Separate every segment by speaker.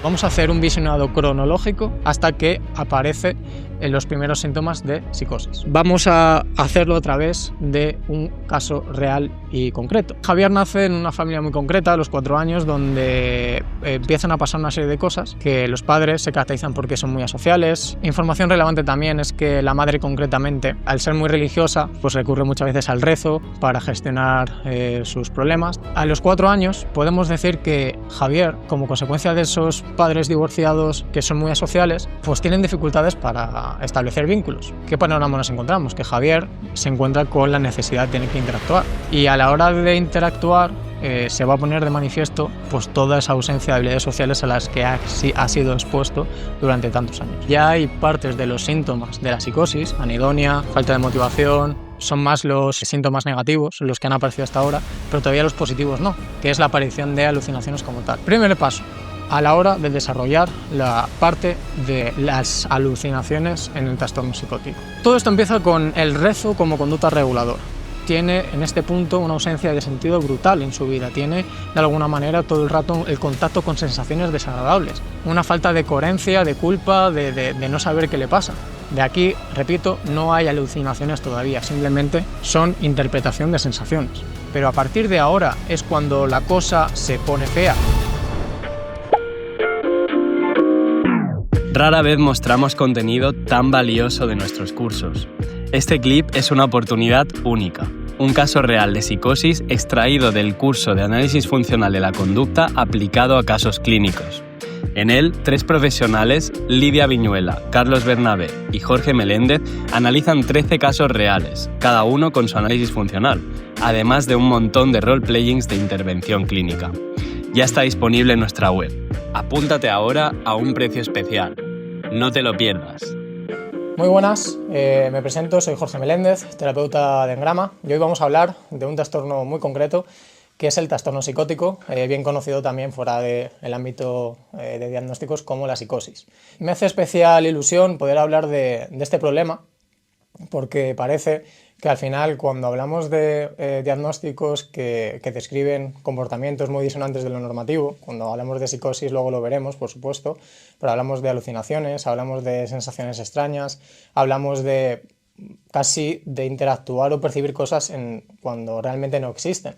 Speaker 1: Vamos a hacer un visionado cronológico hasta que aparece en los primeros síntomas de psicosis. Vamos a hacerlo a través de un caso real y concreto. Javier nace en una familia muy concreta a los 4 años, donde empiezan a pasar una serie de cosas, que los padres se caracterizan porque son muy asociales. Información relevante también es que la madre concretamente, al ser muy religiosa, pues recurre muchas veces al rezo para gestionar sus problemas. A los 4 años podemos decir que Javier, como consecuencia de esos padres divorciados que son muy asociales, pues tienen dificultades para establecer vínculos. ¿Qué panorama nos encontramos? Que Javier se encuentra con la necesidad de tener que interactuar, y a la hora de interactuar se va a poner de manifiesto pues toda esa ausencia de habilidades sociales a las que ha sido expuesto durante tantos años. Ya hay partes de los síntomas de la psicosis: anidonia, falta de motivación. Son más los síntomas negativos los que han aparecido hasta ahora, pero todavía los positivos no, que es la aparición de alucinaciones como tal. Primer paso a la hora de desarrollar la parte de las alucinaciones en el trastorno psicótico. Todo esto empieza con el rezo como conducta reguladora. Tiene en este punto una ausencia de sentido brutal en su vida, tiene de alguna manera todo el rato el contacto con sensaciones desagradables, una falta de coherencia, de culpa, de no saber qué le pasa. De aquí, repito, no hay alucinaciones todavía, simplemente son interpretación de sensaciones. Pero a partir de ahora es cuando la cosa se pone fea.
Speaker 2: Rara vez mostramos contenido tan valioso de nuestros cursos. Este clip es una oportunidad única. Un caso real de psicosis extraído del curso de análisis funcional de la conducta aplicado a casos clínicos. En él, 3 profesionales, Lidia Viñuela, Carlos Bernabé y Jorge Meléndez, analizan 13 casos reales, cada uno con su análisis funcional, además de un montón de role-playings de intervención clínica. Ya está disponible en nuestra web. Apúntate ahora a un precio especial. No te lo pierdas.
Speaker 1: Muy buenas, me presento, soy Jorge Meléndez, terapeuta de Engrama, y hoy vamos a hablar de un trastorno muy concreto, que es el trastorno psicótico, bien conocido también fuera del ámbito de diagnósticos como la psicosis. Me hace especial ilusión poder hablar de este problema, porque parece que al final, cuando hablamos de diagnósticos que describen comportamientos muy disonantes de lo normativo, cuando hablamos de psicosis luego lo veremos, por supuesto, pero hablamos de alucinaciones, hablamos de sensaciones extrañas, hablamos de casi de interactuar o percibir cosas cuando realmente no existen.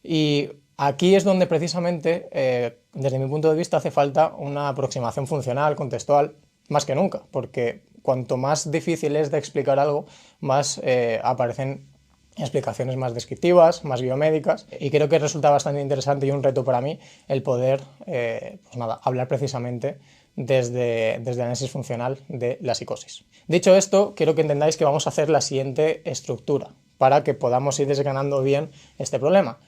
Speaker 1: Y aquí es donde precisamente, desde mi punto de vista, hace falta una aproximación funcional, contextual, más que nunca, porque cuanto más difícil es de explicar algo, más aparecen explicaciones más descriptivas, más biomédicas, y creo que resulta bastante interesante y un reto para mí el poder hablar precisamente desde el análisis funcional de la psicosis. Dicho esto, quiero que entendáis que vamos a hacer la siguiente estructura para que podamos ir desgranando bien este problema.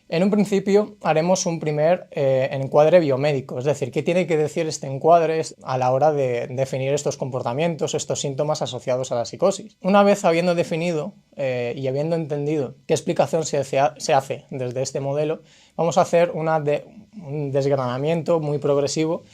Speaker 1: En un principio haremos un primer encuadre biomédico, es decir, qué tiene que decir este encuadre a la hora de definir estos comportamientos, estos síntomas asociados a la psicosis. Una vez habiendo definido y habiendo entendido qué explicación se hace desde este modelo, vamos a hacer un desgranamiento muy progresivo,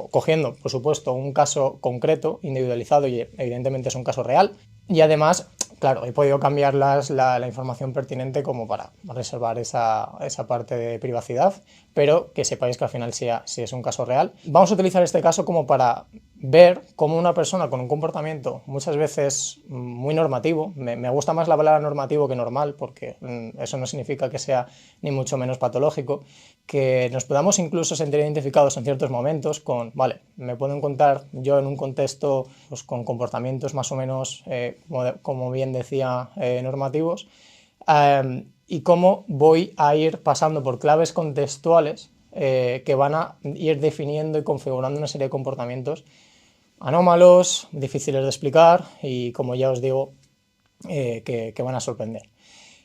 Speaker 1: cogiendo, por supuesto, un caso concreto, individualizado, y evidentemente es un caso real, y además, claro, he podido cambiar la información pertinente como para reservar esa parte de privacidad, pero que sepáis que al final sí es un caso real. Vamos a utilizar este caso como para ver cómo una persona con un comportamiento muchas veces muy normativo, me gusta más la palabra normativo que normal, porque eso no significa que sea ni mucho menos patológico, que nos podamos incluso sentir identificados en ciertos momentos con, vale, me puedo encontrar yo en un contexto pues, con comportamientos más o menos, como bien decía, normativos, y cómo voy a ir pasando por claves contextuales que van a ir definiendo y configurando una serie de comportamientos anómalos, difíciles de explicar y, como ya os digo, que van a sorprender.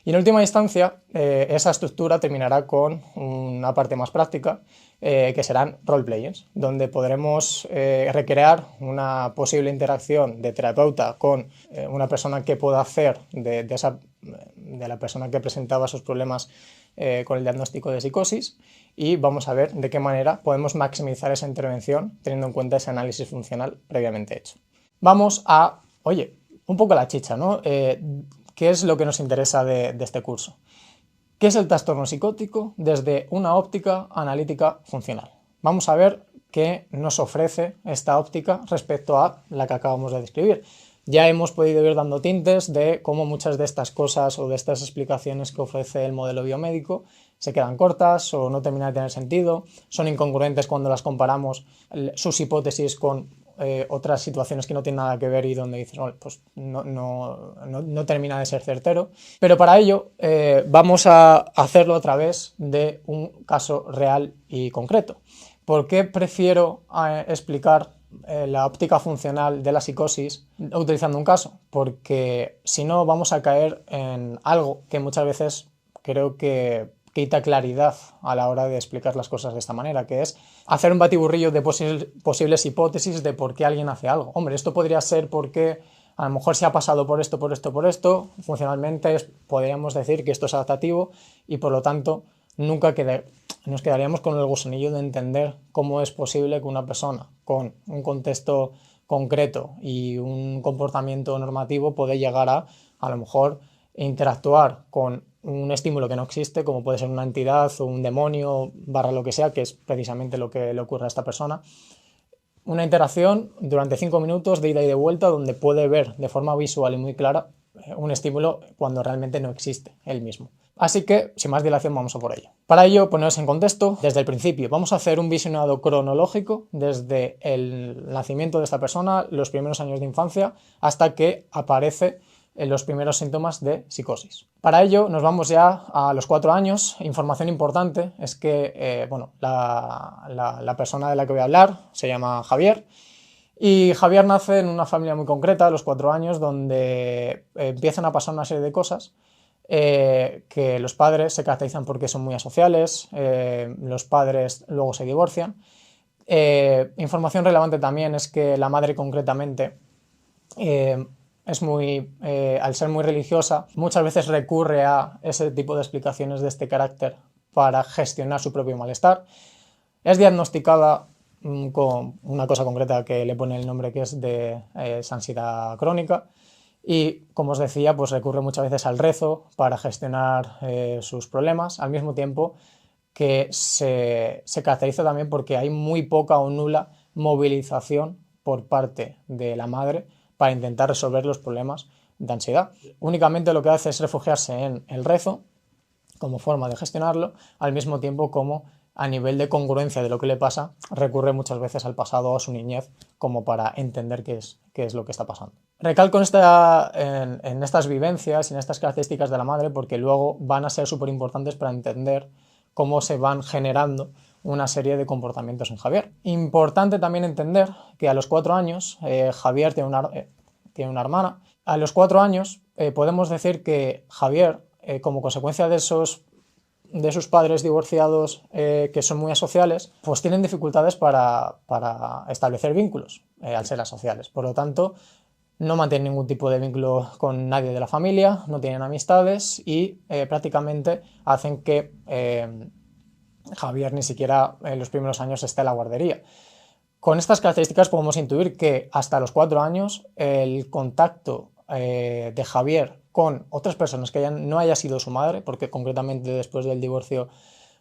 Speaker 1: Y en última instancia, esa estructura terminará con una parte más práctica, que serán role-players, donde podremos recrear una posible interacción de terapeuta con una persona que pueda hacer de la persona que presentaba esos problemas con el diagnóstico de psicosis, y vamos a ver de qué manera podemos maximizar esa intervención teniendo en cuenta ese análisis funcional previamente hecho. Vamos a, un poco a la chicha, ¿no? ¿Qué es lo que nos interesa de este curso? ¿Qué es el trastorno psicótico desde una óptica analítica funcional? Vamos a ver que nos ofrece esta óptica respecto a la que acabamos de describir. Ya hemos podido ir dando tintes de cómo muchas de estas cosas o de estas explicaciones que ofrece el modelo biomédico se quedan cortas o no terminan de tener sentido, son incongruentes cuando las comparamos sus hipótesis con otras situaciones que no tienen nada que ver y donde dices, oh, pues no termina de ser certero. Pero para ello vamos a hacerlo a través de un caso real y concreto. ¿Por qué prefiero explicar la óptica funcional de la psicosis utilizando un caso? Porque si no vamos a caer en algo que muchas veces creo que quita claridad a la hora de explicar las cosas de esta manera, que es hacer un batiburrillo de posibles hipótesis de por qué alguien hace algo. Hombre, esto podría ser porque a lo mejor se ha pasado por esto, por esto, por esto. Funcionalmente podríamos decir que esto es adaptativo y por lo tanto nunca nos quedaríamos con el gusanillo de entender cómo es posible que una persona con un contexto concreto y un comportamiento normativo pueda llegar a lo mejor interactuar con un estímulo que no existe, como puede ser una entidad o un demonio barra lo que sea, que es precisamente lo que le ocurre a esta persona. Una interacción durante 5 minutos de ida y de vuelta donde puede ver de forma visual y muy clara un estímulo cuando realmente no existe el mismo. Así que, sin más dilación, vamos a por ello. Para ello, poneros en contexto desde el principio. Vamos a hacer un visionado cronológico desde el nacimiento de esta persona, los primeros años de infancia, hasta que aparece los primeros síntomas de psicosis. Para ello nos vamos ya a los 4 años. Información importante es que la persona de la que voy a hablar se llama Javier y Javier nace en una familia muy concreta a los 4 años donde empiezan a pasar una serie de cosas que los padres se caracterizan porque son muy asociales, los padres luego se divorcian. Información relevante también es que la madre concretamente al ser muy religiosa, muchas veces recurre a ese tipo de explicaciones de este carácter para gestionar su propio malestar. Es diagnosticada con una cosa concreta que le pone el nombre, que es de ansiedad crónica, y como os decía, pues recurre muchas veces al rezo para gestionar sus problemas, al mismo tiempo que se caracteriza también porque hay muy poca o nula movilización por parte de la madre para intentar resolver los problemas de ansiedad. Únicamente lo que hace es refugiarse en el rezo como forma de gestionarlo, al mismo tiempo como a nivel de congruencia de lo que le pasa, recurre muchas veces al pasado o a su niñez como para entender qué es lo que está pasando. Recalco en estas vivencias y en estas características de la madre porque luego van a ser súper importantes para entender cómo se van generando una serie de comportamientos en Javier. Importante también entender que a los 4 años Javier tiene una hermana. A los 4 años podemos decir que Javier, como consecuencia de sus padres divorciados que son muy asociales, pues tienen dificultades para establecer vínculos al ser asociales. Por lo tanto, no mantienen ningún tipo de vínculo con nadie de la familia, no tienen amistades y prácticamente hacen que Javier ni siquiera en los primeros años esté en la guardería. Con estas características podemos intuir que hasta los 4 años el contacto de Javier con otras personas que no haya sido su madre, porque concretamente después del divorcio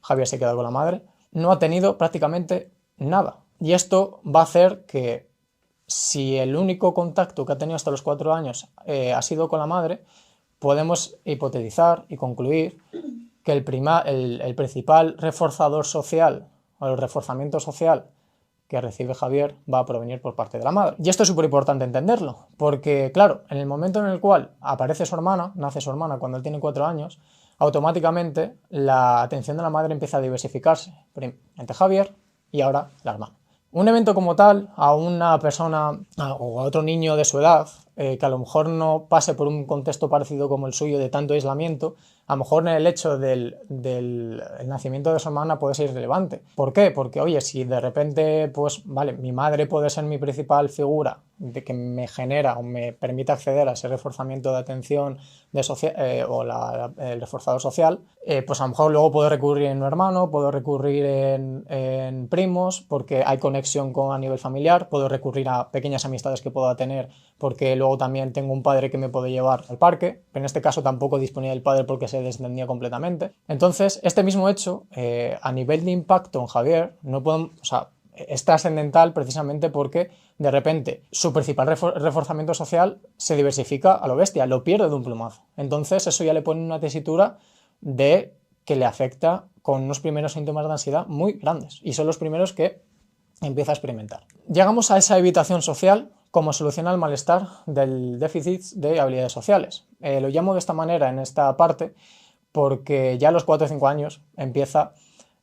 Speaker 1: Javier se queda con la madre, no ha tenido prácticamente nada. Y esto va a hacer que si el único contacto que ha tenido hasta los 4 años ha sido con la madre, podemos hipotetizar y concluir que el principal reforzador social o el reforzamiento social que recibe Javier va a provenir por parte de la madre. Y esto es súper importante entenderlo, porque claro, en el momento en el cual nace su hermana cuando él tiene 4 años, automáticamente la atención de la madre empieza a diversificarse entre Javier y ahora la hermana. Un evento como tal, a una persona o a otro niño de su edad, que a lo mejor no pase por un contexto parecido como el suyo de tanto aislamiento, a lo mejor el hecho del nacimiento de su hermana puede ser irrelevante. ¿Por qué? Porque, oye, si de repente, pues, vale, mi madre puede ser mi principal figura de que me genera o me permite acceder a ese reforzamiento de atención o el reforzador social, pues a lo mejor luego puedo recurrir en un hermano, puedo recurrir en primos, porque hay conexión a nivel familiar, puedo recurrir a pequeñas amistades que pueda tener, porque luego también tengo un padre que me puede llevar al parque, pero en este caso tampoco disponía del padre porque se desentendía completamente. Entonces, este mismo hecho, a nivel de impacto en Javier, no podemos, es trascendental precisamente porque de repente su principal reforzamiento social se diversifica a lo bestia, lo pierde de un plumazo. Entonces eso ya le pone una tesitura de que le afecta con unos primeros síntomas de ansiedad muy grandes y son los primeros que empieza a experimentar. Llegamos a esa evitación social como solución al malestar del déficit de habilidades sociales. Lo llamo de esta manera en esta parte porque ya a los 4 o 5 años empieza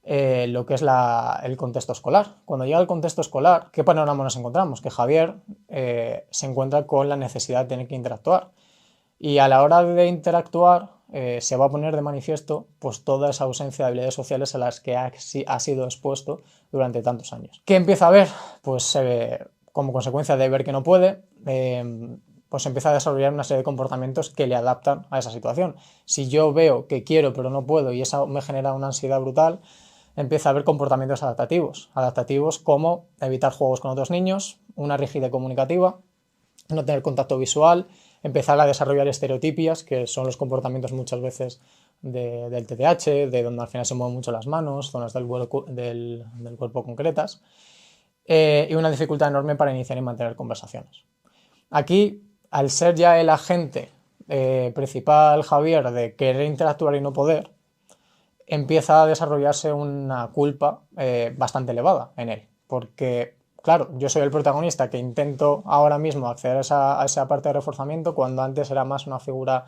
Speaker 1: lo que es el contexto escolar. Cuando llega el contexto escolar, ¿qué panorama nos encontramos? Que Javier se encuentra con la necesidad de tener que interactuar. Y a la hora de interactuar se va a poner de manifiesto pues, toda esa ausencia de habilidades sociales a las que ha sido expuesto durante tantos años. ¿Qué empieza a ver? Pues como consecuencia de ver que no puede, pues empieza a desarrollar una serie de comportamientos que le adaptan a esa situación. Si yo veo que quiero pero no puedo y eso me genera una ansiedad brutal, empieza a haber comportamientos adaptativos como evitar juegos con otros niños, una rigidez comunicativa, no tener contacto visual, empezar a desarrollar estereotipias, que son los comportamientos muchas veces del TDAH, de donde al final se mueven mucho las manos, zonas del cuerpo concretas, y una dificultad enorme para iniciar y mantener conversaciones. Aquí, al ser ya el agente principal, Javier, de querer interactuar y no poder, empieza a desarrollarse una culpa bastante elevada en él, porque claro, yo soy el protagonista que intento ahora mismo acceder a esa parte de reforzamiento cuando antes era más una figura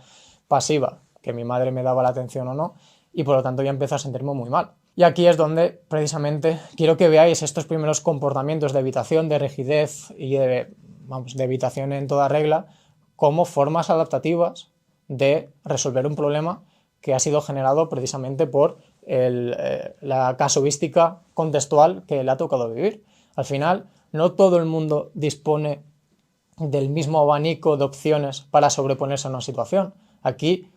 Speaker 1: pasiva, que mi madre me daba la atención o no, y por lo tanto ya empiezo a sentirme muy mal. Y aquí es donde precisamente quiero que veáis estos primeros comportamientos de evitación, de rigidez y de evitación en toda regla como formas adaptativas de resolver un problema que ha sido generado precisamente por la casuística contextual que le ha tocado vivir. Al final, no todo el mundo dispone del mismo abanico de opciones para sobreponerse a una situación. Aquí,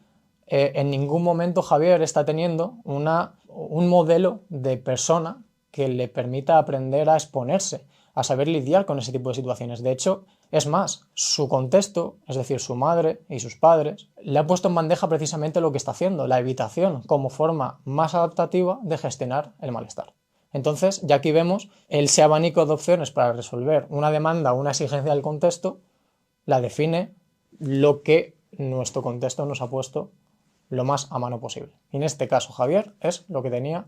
Speaker 1: en ningún momento Javier está teniendo un modelo de persona que le permita aprender a exponerse, a saber lidiar con ese tipo de situaciones. De hecho, es más, su contexto, es decir, su madre y sus padres, le han puesto en bandeja precisamente lo que está haciendo, la evitación como forma más adaptativa de gestionar el malestar. Entonces, ya aquí vemos ese abanico de opciones para resolver una demanda o una exigencia del contexto, la define lo que nuestro contexto nos ha puesto lo más a mano posible. Y en este caso, Javier es lo que tenía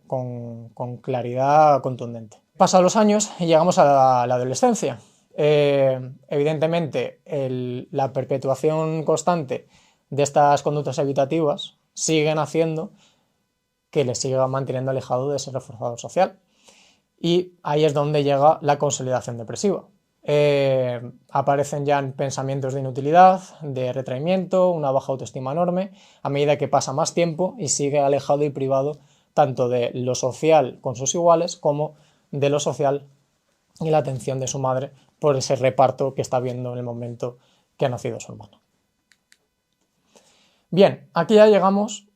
Speaker 1: con claridad contundente. Pasan los años y llegamos a la adolescencia. Evidentemente, la perpetuación constante de estas conductas evitativas siguen haciendo que le siga manteniendo alejado de ese reforzador social. Y ahí es donde llega la consolidación depresiva. Aparecen ya pensamientos de inutilidad, de retraimiento, una baja autoestima enorme, a medida que pasa más tiempo y sigue alejado y privado tanto de lo social con sus iguales como de lo social y la atención de su madre por ese reparto que está viendo en el momento que ha nacido su hermano. Bien, aquí ya llegamos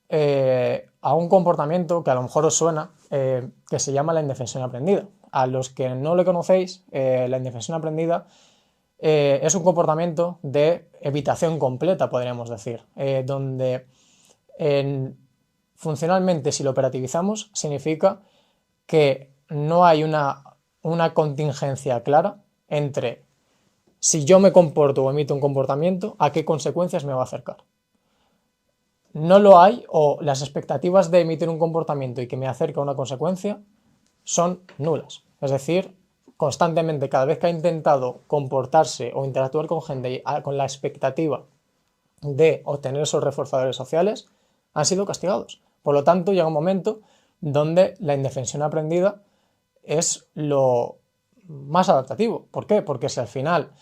Speaker 1: a un comportamiento que a lo mejor os suena, que se llama la indefensión aprendida. A los que no lo conocéis, la indefensión aprendida es un comportamiento de evitación completa, podríamos decir, donde funcionalmente, si lo operativizamos, significa que no hay una contingencia clara entre si yo me comporto o emito un comportamiento, a qué consecuencias me va a acercar. No lo hay, o las expectativas de emitir un comportamiento y que me acerque a una consecuencia son nulas. Es decir, constantemente, cada vez que ha intentado comportarse o interactuar con gente con la expectativa de obtener esos reforzadores sociales, han sido castigados. Por lo tanto, llega un momento donde la indefensión aprendida es lo más adaptativo. ¿Por qué? Porque si al final,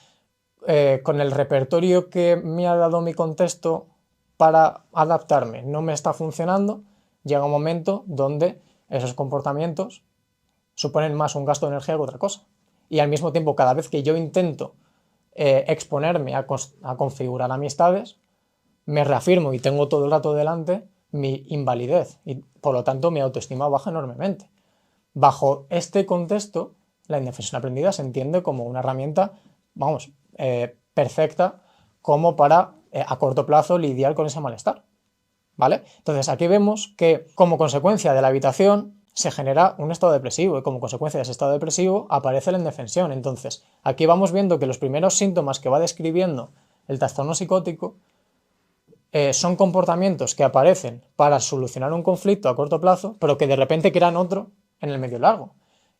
Speaker 1: con el repertorio que me ha dado mi contexto para adaptarme no me está funcionando, llega un momento donde esos comportamientos suponen más un gasto de energía que otra cosa. Y al mismo tiempo, cada vez que yo intento exponerme a configurar amistades, me reafirmo y tengo todo el rato delante mi invalidez y por lo tanto mi autoestima baja enormemente. Bajo este contexto, la indefensión aprendida se entiende como una herramienta, perfecta como para a corto plazo lidiar con ese malestar, ¿vale? Entonces aquí vemos que como consecuencia de la evitación se genera un estado depresivo y como consecuencia de ese estado depresivo aparece la indefensión. Entonces, aquí vamos viendo que los primeros síntomas que va describiendo el trastorno psicótico son comportamientos que aparecen para solucionar un conflicto a corto plazo, pero que de repente crean otro en el medio largo.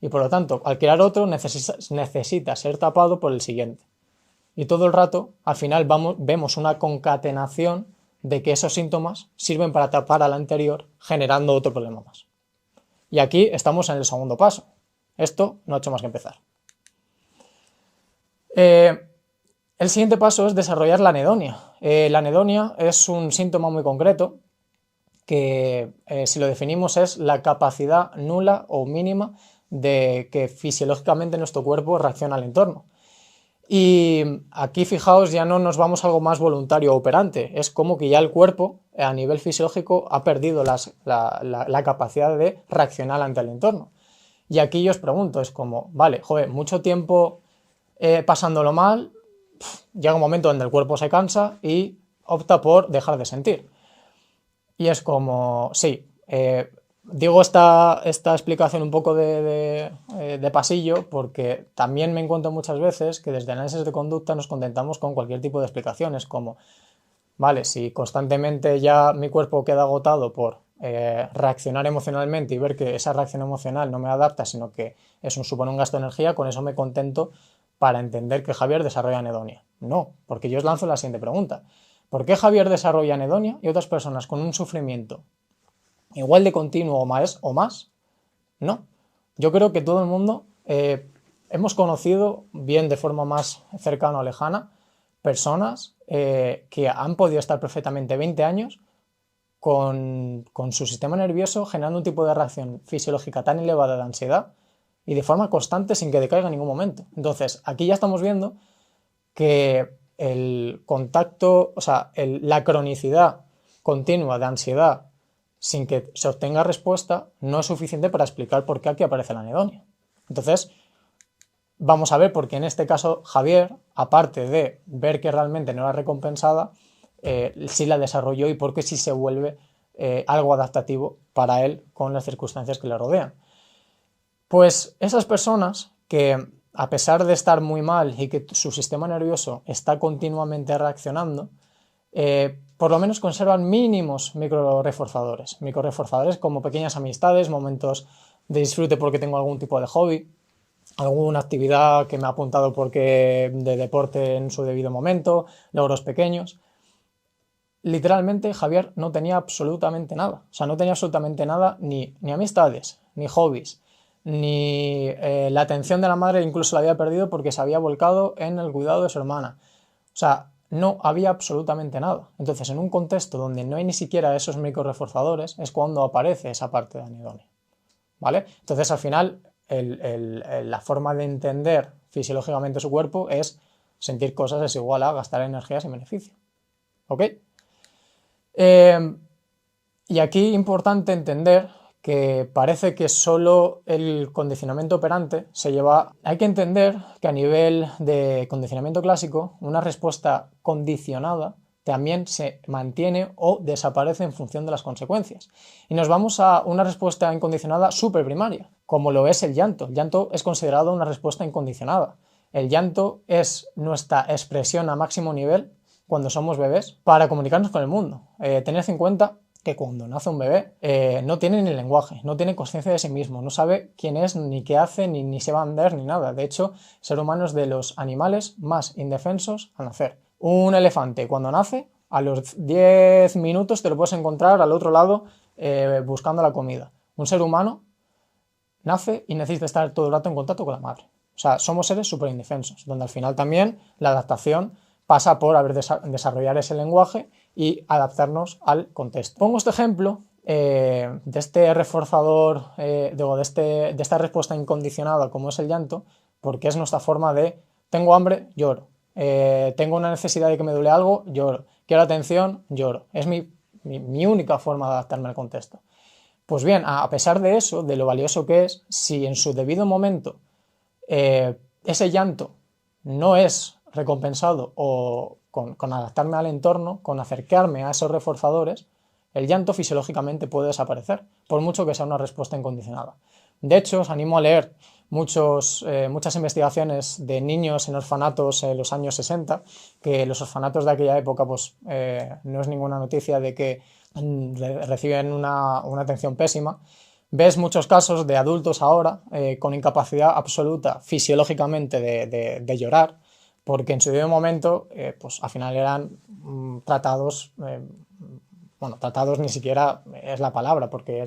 Speaker 1: Y por lo tanto, al crear otro necesita ser tapado por el siguiente. Y todo el rato, al final, vemos una concatenación de que esos síntomas sirven para tapar al anterior, generando otro problema más. Y aquí estamos en el segundo paso. Esto no ha hecho más que empezar. El siguiente paso es desarrollar la anedonia. La anedonia es un síntoma muy concreto que, si lo definimos, es la capacidad nula o mínima de que fisiológicamente nuestro cuerpo reacciona al entorno. Y aquí, fijaos, ya no nos vamos a algo más voluntario o operante, es como que ya el cuerpo a nivel fisiológico ha perdido la capacidad de reaccionar ante el entorno. Y aquí yo os pregunto, es como, vale, joder, mucho tiempo pasándolo mal, llega un momento donde el cuerpo se cansa y opta por dejar de sentir. Y es como, sí, digo esta explicación un poco de pasillo porque también me encuentro muchas veces que desde análisis de conducta nos contentamos con cualquier tipo de explicaciones, como, vale, si constantemente ya mi cuerpo queda agotado por reaccionar emocionalmente y ver que esa reacción emocional no me adapta, sino que supone un gasto de energía, con eso me contento para entender que Javier desarrolla anedonia. No, porque yo os lanzo la siguiente pregunta. ¿Por qué Javier desarrolla anedonia y otras personas con un sufrimiento igual de continuo o más? No. Yo creo que todo el mundo hemos conocido, bien de forma más cercana o lejana, personas que han podido estar perfectamente 20 años con su sistema nervioso generando un tipo de reacción fisiológica tan elevada de ansiedad y de forma constante sin que decaiga en ningún momento. Entonces, aquí ya estamos viendo que el contacto, o sea, la cronicidad continua de ansiedad sin que se obtenga respuesta no es suficiente para explicar por qué aquí aparece la anedonia. Entonces, vamos a ver por qué en este caso Javier, aparte de ver que realmente no era recompensada, sí la desarrolló y por qué sí se vuelve algo adaptativo para él con las circunstancias que le rodean. Pues esas personas que, a pesar de estar muy mal y que su sistema nervioso está continuamente reaccionando, por lo menos conservan mínimos microreforzadores como pequeñas amistades, momentos de disfrute porque tengo algún tipo de hobby, alguna actividad que me ha apuntado de deporte en su debido momento, logros pequeños. Literalmente Javier no tenía absolutamente nada, o sea, no tenía absolutamente nada, ni amistades, ni hobbies, ni la atención de la madre, incluso la había perdido porque se había volcado en el cuidado de su hermana. O sea, no había absolutamente nada. Entonces, en un contexto donde no hay ni siquiera esos microreforzadores, es cuando aparece esa parte de anedonia, ¿vale? Entonces, al final, la forma de entender fisiológicamente su cuerpo es sentir cosas es igual a gastar energía sin beneficio, ¿ok? Y aquí importante entender que parece que solo el condicionamiento operante se lleva... Hay que entender que a nivel de condicionamiento clásico, una respuesta condicionada también se mantiene o desaparece en función de las consecuencias. Y nos vamos a una respuesta incondicionada superprimaria, como lo es el llanto. El llanto es considerado una respuesta incondicionada. El llanto es nuestra expresión a máximo nivel cuando somos bebés para comunicarnos con el mundo. Tened en cuenta que cuando nace un bebé no tiene ni lenguaje, no tiene conciencia de sí mismo, no sabe quién es, ni qué hace, ni se va a andar, ni nada. De hecho, el ser humano es de los animales más indefensos al nacer. Un elefante cuando nace, a los 10 minutos te lo puedes encontrar al otro lado buscando la comida. Un ser humano nace y necesita estar todo el rato en contacto con la madre. O sea, somos seres súper indefensos, donde al final también la adaptación pasa por desarrollar ese lenguaje y adaptarnos al contexto. Pongo este ejemplo de este reforzador, de esta respuesta incondicionada como es el llanto, porque es nuestra forma de tengo hambre, lloro, tengo una necesidad de que me duele algo, lloro, quiero atención, lloro. Es mi única forma de adaptarme al contexto. Pues bien, a pesar de eso, de lo valioso que es, si en su debido momento ese llanto no es recompensado o con adaptarme al entorno, con acercarme a esos reforzadores, el llanto fisiológicamente puede desaparecer, por mucho que sea una respuesta incondicionada. De hecho, os animo a leer muchas investigaciones de niños en orfanatos en los años 60, que los orfanatos de aquella época pues, no es ninguna noticia de que reciben una atención pésima. Ves muchos casos de adultos ahora con incapacidad absoluta fisiológicamente de llorar, porque en su debido momento pues al final eran tratados, tratados ni siquiera es la palabra, porque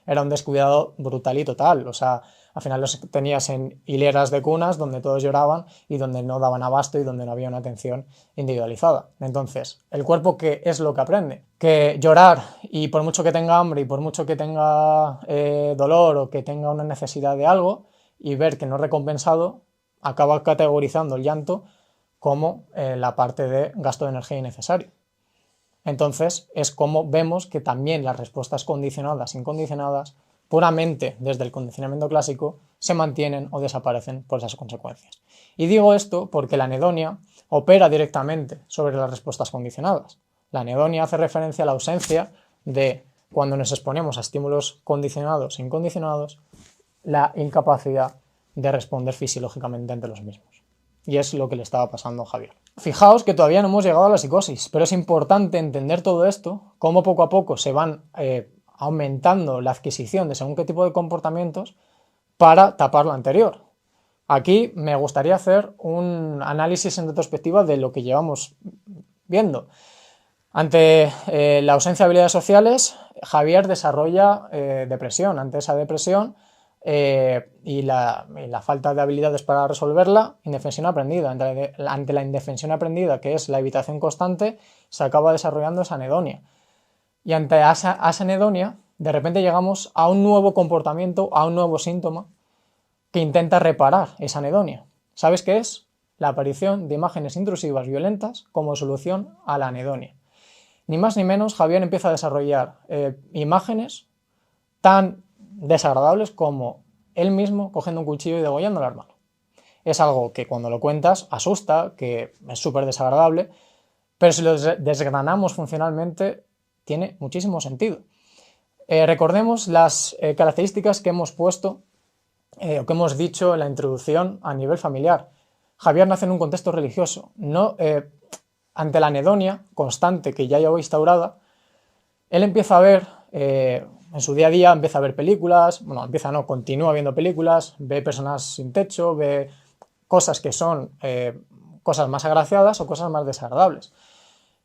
Speaker 1: era un descuidado brutal y total. O sea, al final los tenías en hileras de cunas donde todos lloraban y donde no daban abasto y donde no había una atención individualizada. Entonces, ¿el cuerpo qué es lo que aprende? Que llorar, y por mucho que tenga hambre y por mucho que tenga dolor o que tenga una necesidad de algo, y ver que no es recompensado, acaba categorizando el llanto como la parte de gasto de energía innecesario. Entonces es como vemos que también las respuestas condicionadas e incondicionadas, puramente desde el condicionamiento clásico, se mantienen o desaparecen por esas consecuencias. Y digo esto porque la anedonia opera directamente sobre las respuestas condicionadas. La anedonia hace referencia a la ausencia de, cuando nos exponemos a estímulos condicionados e incondicionados, la incapacidad de responder fisiológicamente ante los mismos. Y es lo que le estaba pasando a Javier. Fijaos que todavía no hemos llegado a la psicosis, pero es importante entender todo esto, cómo poco a poco se van aumentando la adquisición de según qué tipo de comportamientos para tapar lo anterior. Aquí me gustaría hacer un análisis en retrospectiva de lo que llevamos viendo. Ante la ausencia de habilidades sociales, Javier desarrolla depresión. Ante esa depresión y la falta de habilidades para resolverla, indefensión aprendida. Ante la indefensión aprendida, que es la evitación constante, se acaba desarrollando esa anedonia. Y ante esa anedonia, de repente llegamos a un nuevo comportamiento, a un nuevo síntoma que intenta reparar esa anedonia. ¿Sabes qué es? La aparición de imágenes intrusivas violentas como solución a la anedonia. Ni más ni menos, Javier empieza a desarrollar imágenes tan desagradables como él mismo cogiendo un cuchillo y degollando al hermano. Es algo que cuando lo cuentas asusta, que es súper desagradable, pero si lo desgranamos funcionalmente tiene muchísimo sentido. Recordemos las características que hemos puesto o que hemos dicho en la introducción a nivel familiar. Javier nace en un contexto religioso. Ante la anedonia constante que ya llevó instaurada, él empieza a ver en su día a día, empieza a ver películas, continúa viendo películas, ve personas sin techo, ve cosas que son cosas más agraciadas o cosas más desagradables.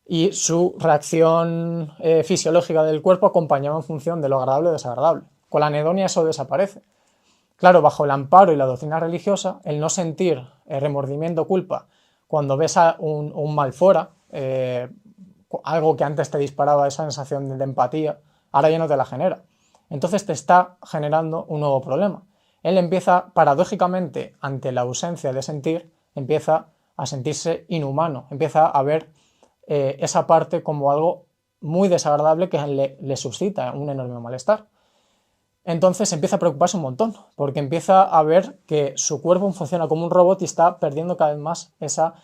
Speaker 1: Y su reacción fisiológica del cuerpo acompañaba en función de lo agradable o desagradable. Con la anedonia eso desaparece. Claro, bajo el amparo y la doctrina religiosa, el no sentir remordimiento o culpa cuando ves a un malfora, algo que antes te disparaba esa sensación de empatía, ahora ya no te la genera. Entonces te está generando un nuevo problema. Él empieza, paradójicamente, ante la ausencia de sentir, empieza a sentirse inhumano, empieza a ver esa parte como algo muy desagradable que le suscita un enorme malestar. Entonces empieza a preocuparse un montón, porque empieza a ver que su cuerpo funciona como un robot y está perdiendo cada vez más esa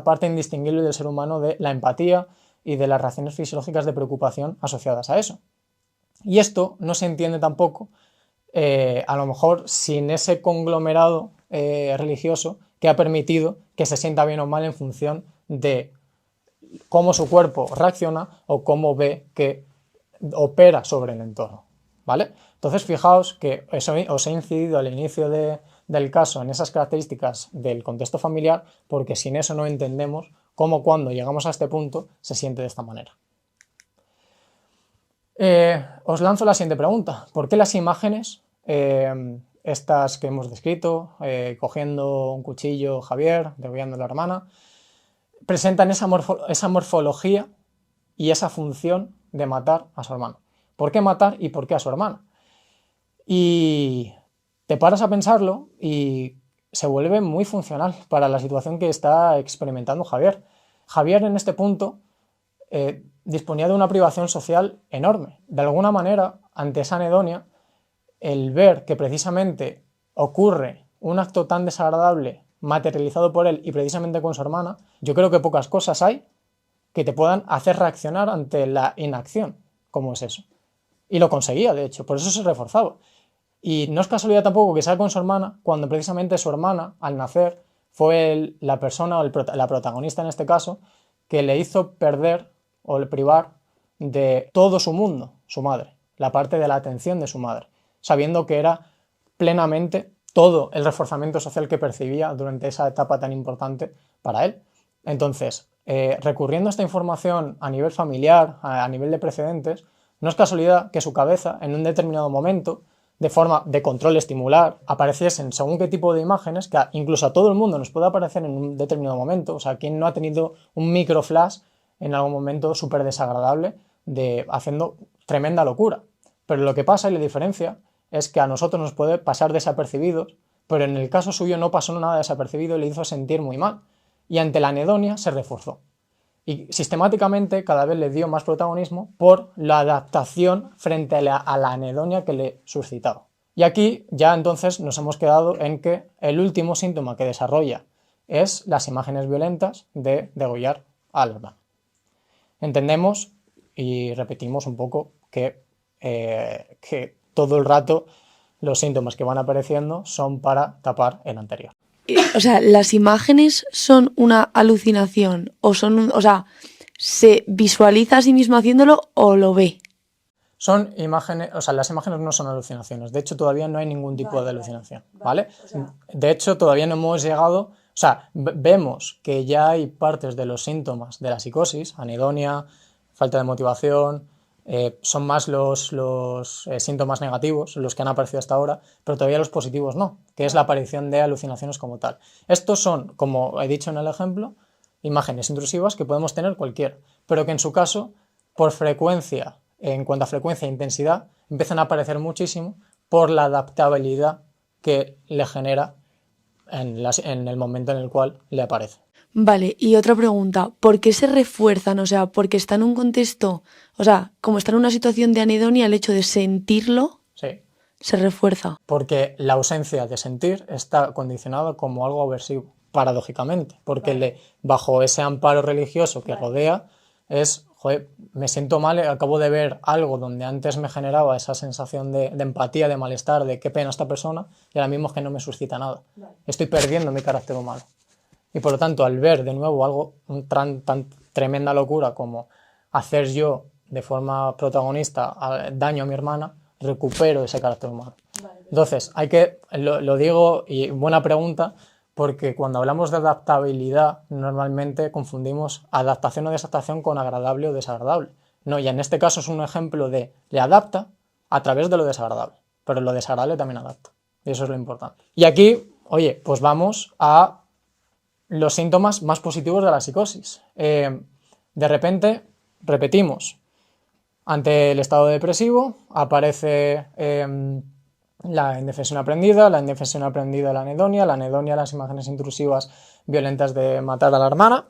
Speaker 1: parte indistinguible del ser humano de la empatía y de las reacciones fisiológicas de preocupación asociadas a eso. Y esto no se entiende tampoco, a lo mejor sin ese conglomerado religioso que ha permitido que se sienta bien o mal en función de cómo su cuerpo reacciona o cómo ve que opera sobre el entorno, ¿vale? Entonces fijaos que os he incidido al inicio del caso en esas características del contexto familiar, porque sin eso no entendemos cómo cuando llegamos a este punto se siente de esta manera. Os lanzo la siguiente pregunta. ¿Por qué las imágenes, estas que hemos descrito, cogiendo un cuchillo Javier, degollando a la hermana, presentan esa morfología y esa función de matar a su hermano? ¿Por qué matar y por qué a su hermana? Y te paras a pensarlo y se vuelve muy funcional para la situación que está experimentando Javier. Javier en este punto disponía de una privación social enorme. De alguna manera, ante esa anedonia, el ver que precisamente ocurre un acto tan desagradable materializado por él y precisamente con su hermana, yo creo que pocas cosas hay que te puedan hacer reaccionar ante la inacción. ¿Cómo es eso? Y lo conseguía, de hecho, por eso se reforzaba. Y no es casualidad tampoco que sea con su hermana, cuando precisamente su hermana, al nacer, fue la persona, o la protagonista en este caso, que le hizo perder o privar de todo su mundo, su madre, la parte de la atención de su madre, sabiendo que era plenamente todo el reforzamiento social que percibía durante esa etapa tan importante para él. Entonces, recurriendo a esta información a nivel familiar, a nivel de precedentes, no es casualidad que su cabeza, en un determinado momento, de forma de control estimular, apareciesen según qué tipo de imágenes, que incluso a todo el mundo nos puede aparecer en un determinado momento. O sea, ¿quién no ha tenido un microflash en algún momento súper desagradable haciendo tremenda locura? Pero lo que pasa y la diferencia es que a nosotros nos puede pasar desapercibidos, pero en el caso suyo no pasó nada desapercibido y le hizo sentir muy mal. Y ante la anedonia se reforzó. Y sistemáticamente cada vez le dio más protagonismo por la adaptación frente a la anedonia que le suscitaba. Y aquí ya entonces nos hemos quedado en que el último síntoma que desarrolla es las imágenes violentas de degollar al hermano. Entendemos y repetimos un poco que todo el rato los síntomas que van apareciendo son para tapar el anterior.
Speaker 3: O sea, ¿las imágenes son una alucinación o se visualiza a sí mismo haciéndolo o lo ve?
Speaker 1: Son imágenes, o sea, las imágenes no son alucinaciones. De hecho, todavía no hay ningún tipo de alucinación, ¿vale? De hecho, todavía no hemos llegado, o sea, vemos que ya hay partes de los síntomas de la psicosis, anedonia, falta de motivación, son más los síntomas negativos los que han aparecido hasta ahora, pero todavía los positivos no, que es la aparición de alucinaciones como tal. Estos son, como he dicho en el ejemplo, imágenes intrusivas que podemos tener cualquiera, pero que en su caso, por frecuencia, en cuanto a frecuencia e intensidad, empiezan a aparecer muchísimo por la adaptabilidad que le genera en el momento en el cual le aparece.
Speaker 3: Vale, y otra pregunta, ¿por qué se refuerzan? O sea, porque está en un contexto, o sea, como está en una situación de anedonia, el hecho de sentirlo
Speaker 1: Sí.
Speaker 3: se refuerza.
Speaker 1: Porque la ausencia de sentir está condicionada como algo aversivo, paradójicamente, porque bajo ese amparo religioso que rodea es, joder, me siento mal, acabo de ver algo donde antes me generaba esa sensación de empatía, de malestar, de qué pena esta persona, y ahora mismo es que no me suscita nada. Estoy perdiendo mi carácter humano. Y por lo tanto, al ver de nuevo algo tan tremenda locura como hacer yo de forma protagonista daño a mi hermana, recupero ese carácter humano. Entonces, lo digo, y buena pregunta, porque cuando hablamos de adaptabilidad normalmente confundimos adaptación o desadaptación con agradable o desagradable. No, y en este caso es un ejemplo de le adapta a través de lo desagradable, pero lo desagradable también adapta, y eso es lo importante. Y aquí, oye, pues vamos a los síntomas más positivos de la psicosis. De repente, repetimos, ante el estado depresivo aparece la indefensión aprendida, la anedonia, las imágenes intrusivas violentas de matar a la hermana,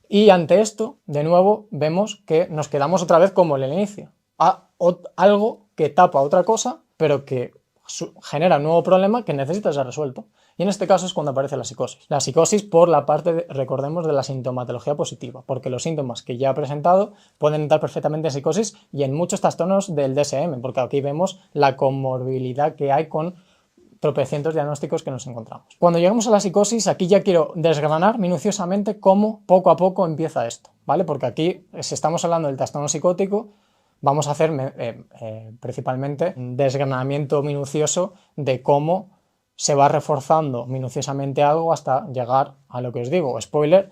Speaker 1: y ante esto, de nuevo, vemos que nos quedamos otra vez como en el inicio, algo que tapa otra cosa, pero que genera un nuevo problema que necesita ser resuelto. Y en este caso es cuando aparece la psicosis. La psicosis por la parte, recordemos, de la sintomatología positiva, porque los síntomas que ya he presentado pueden entrar perfectamente en psicosis y en muchos trastornos del DSM, porque aquí vemos la comorbilidad que hay con tropecientos diagnósticos que nos encontramos. Cuando llegamos a la psicosis, aquí ya quiero desgranar minuciosamente cómo poco a poco empieza esto, ¿vale? Porque aquí, si estamos hablando del trastorno psicótico, vamos a hacer principalmente un desgranamiento minucioso de cómo se va reforzando minuciosamente algo hasta llegar a lo que os digo. Spoiler,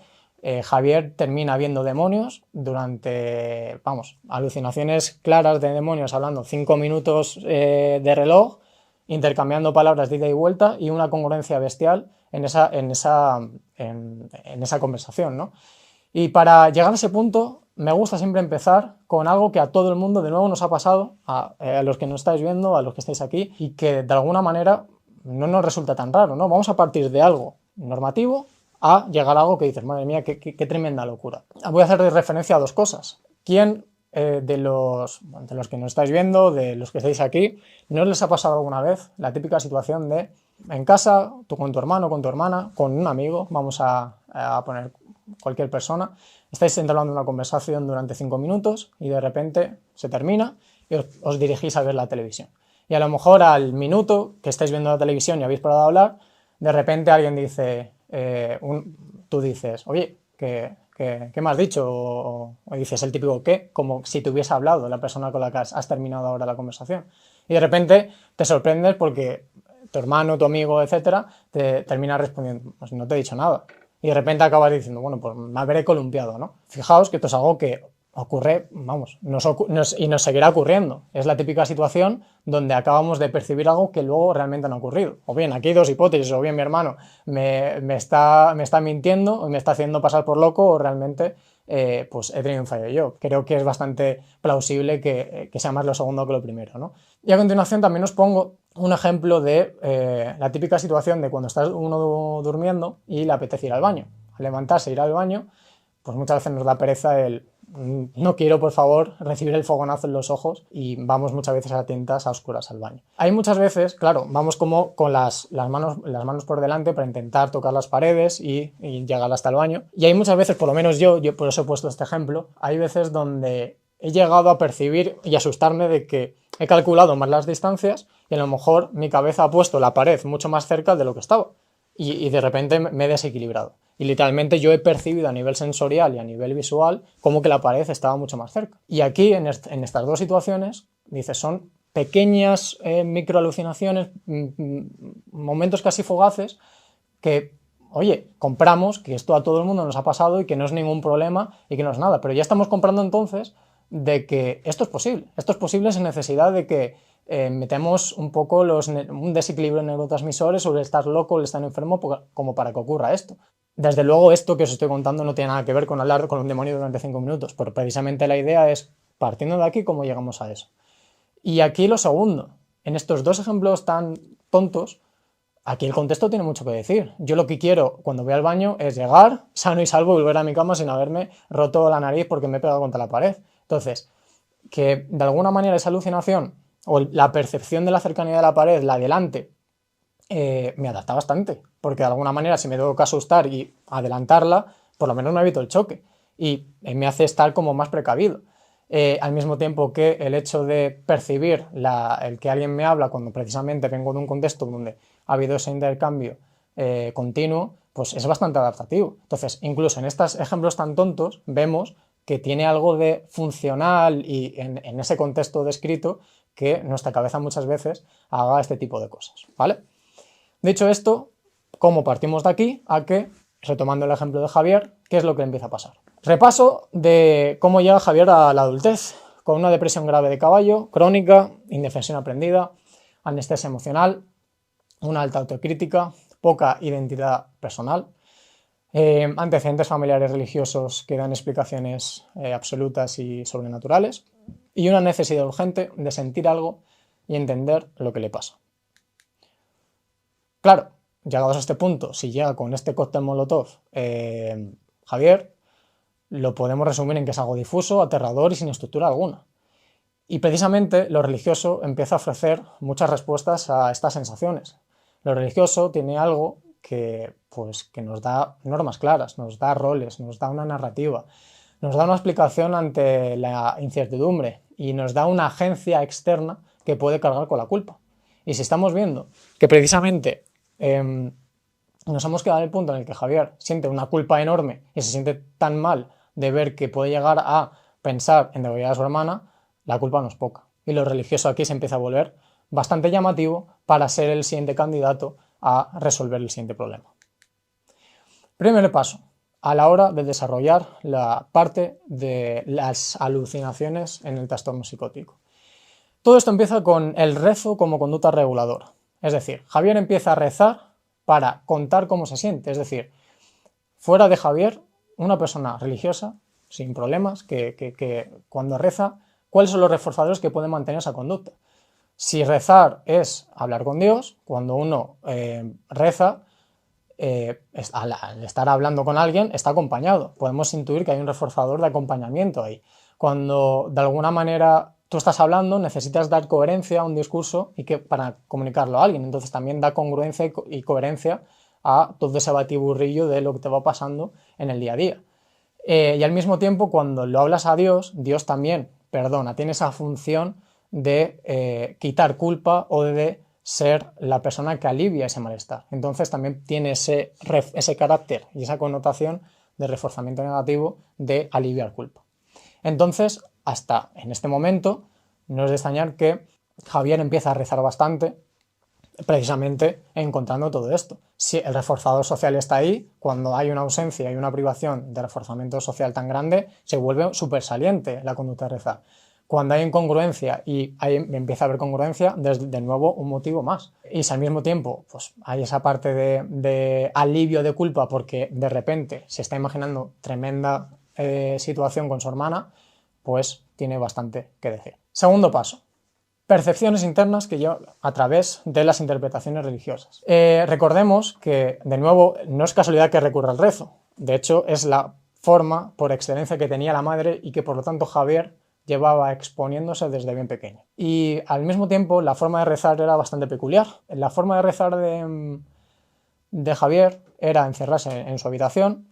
Speaker 1: Javier termina viendo demonios durante, alucinaciones claras de demonios, hablando 5 minutos de reloj, intercambiando palabras de ida y vuelta y una congruencia bestial en esa conversación, ¿no? Y para llegar a ese punto me gusta siempre empezar con algo que a todo el mundo de nuevo nos ha pasado, a los que nos estáis viendo, a los que estáis aquí, y que de alguna manera no nos resulta tan raro, ¿no? Vamos a partir de algo normativo a llegar a algo que dices, madre mía, qué tremenda locura. Voy a hacer referencia a dos cosas. ¿Quién de los que nos estáis viendo, de los que estáis aquí, no os les ha pasado alguna vez la típica situación de en casa, tú con tu hermano, con tu hermana, con un amigo, vamos a poner cualquier persona, estáis entablando una conversación durante 5 minutos y de repente se termina y os dirigís a ver la televisión. Y a lo mejor al minuto que estáis viendo la televisión y habéis parado de hablar, de repente alguien dice, tú dices, oye, ¿qué me has dicho? O dices el típico ¿qué? Como si te hubiese hablado la persona con la que has terminado ahora la conversación. Y de repente te sorprendes porque tu hermano, tu amigo, etcétera, te termina respondiendo, pues no te he dicho nada. Y de repente acabas diciendo, bueno, pues me habré columpiado, ¿no? Fijaos que esto es algo que ocurre, vamos, y nos seguirá ocurriendo. Es la típica situación donde acabamos de percibir algo que luego realmente no ha ocurrido. O bien, aquí hay dos hipótesis, o bien mi hermano me está mintiendo, o me está haciendo pasar por loco, o realmente pues he tenido un fallo yo. Creo que es bastante plausible que sea más lo segundo que lo primero, ¿no? Y a continuación también os pongo un ejemplo de la típica situación de cuando está uno durmiendo y le apetece ir al baño. Al levantarse e ir al baño, pues muchas veces nos da pereza el no quiero, por favor, recibir el fogonazo en los ojos y vamos muchas veces a tientas a oscuras al baño. Hay muchas veces, claro, vamos como con las manos por delante para intentar tocar las paredes y llegar hasta el baño. Y hay muchas veces, por lo menos yo por eso he puesto este ejemplo, hay veces donde he llegado a percibir y asustarme de que he calculado más las distancias y a lo mejor mi cabeza ha puesto la pared mucho más cerca de lo que estaba. Y de repente me he desequilibrado. Y literalmente yo he percibido a nivel sensorial y a nivel visual como que la pared estaba mucho más cerca. Y aquí, en estas dos situaciones, dices, son pequeñas microalucinaciones, momentos casi fugaces que, oye, compramos que esto a todo el mundo nos ha pasado y que no es ningún problema y que no es nada. Pero ya estamos comprando entonces de que esto es posible. Esto es posible sin necesidad de que metemos un poco un desequilibrio en neurotransmisores o el estar loco o el estar enfermo como para que ocurra esto. Desde luego esto que os estoy contando no tiene nada que ver con hablar con un demonio durante 5 minutos, pero precisamente la idea es, partiendo de aquí, cómo llegamos a eso. Y aquí lo segundo, en estos dos ejemplos tan tontos, aquí el contexto tiene mucho que decir. Yo lo que quiero cuando voy al baño es llegar sano y salvo y volver a mi cama sin haberme roto la nariz porque me he pegado contra la pared. Entonces, que de alguna manera esa alucinación o la percepción de la cercanía de la pared, la adelante, me adapta bastante, porque de alguna manera si me tengo que asustar y adelantarla, por lo menos me evito el choque y me hace estar como más precavido. Al mismo tiempo que el hecho de percibir el que alguien me habla cuando precisamente vengo de un contexto donde ha habido ese intercambio continuo, pues es bastante adaptativo. Entonces, incluso en estos ejemplos tan tontos, vemos que tiene algo de funcional y en ese contexto descrito que nuestra cabeza muchas veces haga este tipo de cosas, ¿vale? Dicho esto, ¿cómo partimos de aquí a que, retomando el ejemplo de Javier, qué es lo que empieza a pasar? Repaso de cómo llega Javier a la adultez, con una depresión grave de caballo, crónica, indefensión aprendida, anestesia emocional, una alta autocrítica, poca identidad personal, antecedentes familiares religiosos que dan explicaciones absolutas y sobrenaturales, y una necesidad urgente de sentir algo y entender lo que le pasa. Claro, llegados a este punto, si llega con este cóctel molotov Javier, lo podemos resumir en que es algo difuso, aterrador y sin estructura alguna. Y precisamente lo religioso empieza a ofrecer muchas respuestas a estas sensaciones. Lo religioso tiene algo que nos da normas claras, nos da roles, nos da una narrativa, nos da una explicación ante la incertidumbre y nos da una agencia externa que puede cargar con la culpa. Y si estamos viendo que precisamente nos hemos quedado en el punto en el que Javier siente una culpa enorme y se siente tan mal de ver que puede llegar a pensar en degollar a su hermana, la culpa no es poca. Y lo religioso aquí se empieza a volver bastante llamativo para ser el siguiente candidato a resolver el siguiente problema. Primer paso, a la hora de desarrollar la parte de las alucinaciones en el trastorno psicótico. Todo esto empieza con el rezo como conducta reguladora. Es decir, Javier empieza a rezar para contar cómo se siente. Es decir, fuera de Javier, una persona religiosa, sin problemas, que cuando reza, ¿cuáles son los reforzadores que pueden mantener esa conducta? Si rezar es hablar con Dios, cuando uno reza, al estar hablando con alguien, está acompañado. Podemos intuir que hay un reforzador de acompañamiento ahí. Cuando de alguna manera tú estás hablando, necesitas dar coherencia a un discurso para comunicarlo a alguien. Entonces también da congruencia y coherencia a todo ese batiburrillo de lo que te va pasando en el día a día. Y al mismo tiempo, cuando lo hablas a Dios, Dios también perdona, tiene esa función de quitar culpa o de ser la persona que alivia ese malestar. Entonces también tiene ese carácter y esa connotación de reforzamiento negativo de aliviar culpa. Entonces, hasta en este momento, no es de extrañar que Javier empieza a rezar bastante, precisamente encontrando todo esto. Si el reforzador social está ahí, cuando hay una ausencia y una privación de reforzamiento social tan grande, se vuelve súper saliente la conducta de rezar. Cuando hay incongruencia y empieza a haber congruencia, de nuevo un motivo más. Y si al mismo tiempo pues, hay esa parte de alivio de culpa porque de repente se está imaginando tremenda situación con su hermana, pues tiene bastante que decir. Segundo paso. Percepciones internas que lleva a través de las interpretaciones religiosas. Recordemos que, de nuevo, no es casualidad que recurra al rezo. De hecho, es la forma por excelencia que tenía la madre y que, por lo tanto, Javier llevaba exponiéndose desde bien pequeño. Y, al mismo tiempo, la forma de rezar era bastante peculiar. La forma de rezar de Javier era encerrarse en su habitación,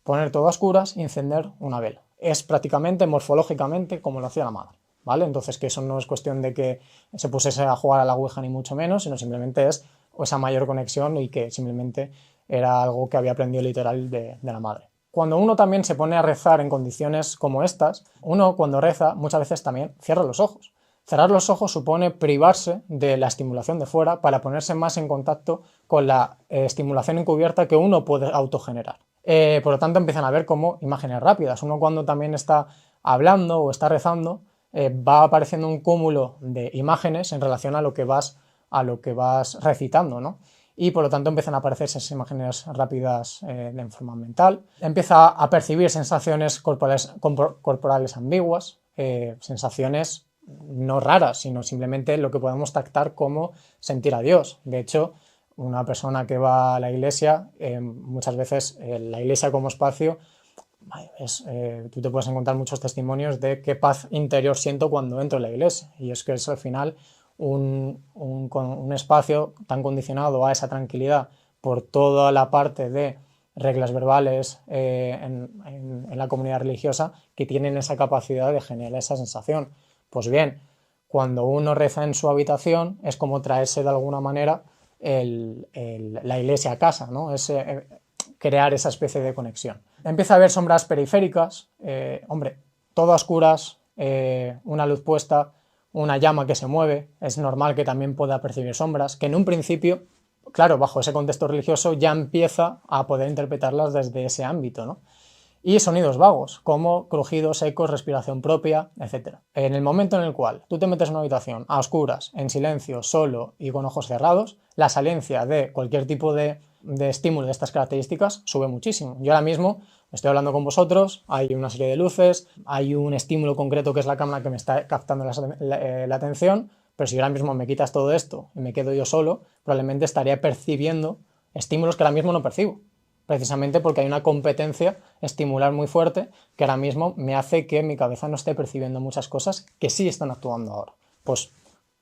Speaker 1: poner todo a oscuras y encender una vela. Es prácticamente, morfológicamente, como lo hacía la madre. ¿Vale? Entonces, que eso no es cuestión de que se pusiese a jugar a la ouija ni mucho menos, sino simplemente es esa mayor conexión y que simplemente era algo que había aprendido literal de la madre. Cuando uno también se pone a rezar en condiciones como estas, uno cuando reza muchas veces también cierra los ojos. Cerrar los ojos supone privarse de la estimulación de fuera para ponerse más en contacto con la estimulación encubierta que uno puede autogenerar. Por lo tanto, empiezan a ver como imágenes rápidas. Uno cuando también está hablando o está rezando, va apareciendo un cúmulo de imágenes en relación a lo que vas recitando, ¿no? Y por lo tanto empiezan a aparecer esas imágenes rápidas de forma mental. Empieza a percibir sensaciones corporales ambiguas, sensaciones no raras, sino simplemente lo que podemos tactar como sentir a Dios. De hecho, una persona que va a la iglesia, muchas veces la iglesia como espacio, tú te puedes encontrar muchos testimonios de qué paz interior siento cuando entro en la iglesia, y es que es al final un espacio tan condicionado a esa tranquilidad por toda la parte de reglas verbales en la comunidad religiosa que tienen esa capacidad de generar esa sensación. Pues bien, cuando uno reza en su habitación es como traerse de alguna manera la iglesia a casa, ¿no? Crear esa especie de conexión. Empieza a haber sombras periféricas, todo a oscuras, una luz puesta, una llama que se mueve. Es normal que también pueda percibir sombras, que en un principio, claro, bajo ese contexto religioso ya empieza a poder interpretarlas desde ese ámbito, ¿no? Y sonidos vagos, como crujidos, ecos, respiración propia, etc. En el momento en el cual tú te metes en una habitación a oscuras, en silencio, solo y con ojos cerrados, la salencia de cualquier tipo de estímulo de estas características sube muchísimo. Yo ahora mismo estoy hablando con vosotros, hay una serie de luces, hay un estímulo concreto que es la cámara que me está captando la atención, pero si ahora mismo me quitas todo esto y me quedo yo solo, probablemente estaría percibiendo estímulos que ahora mismo no percibo, precisamente porque hay una competencia estimular muy fuerte que ahora mismo me hace que mi cabeza no esté percibiendo muchas cosas que sí están actuando ahora. Pues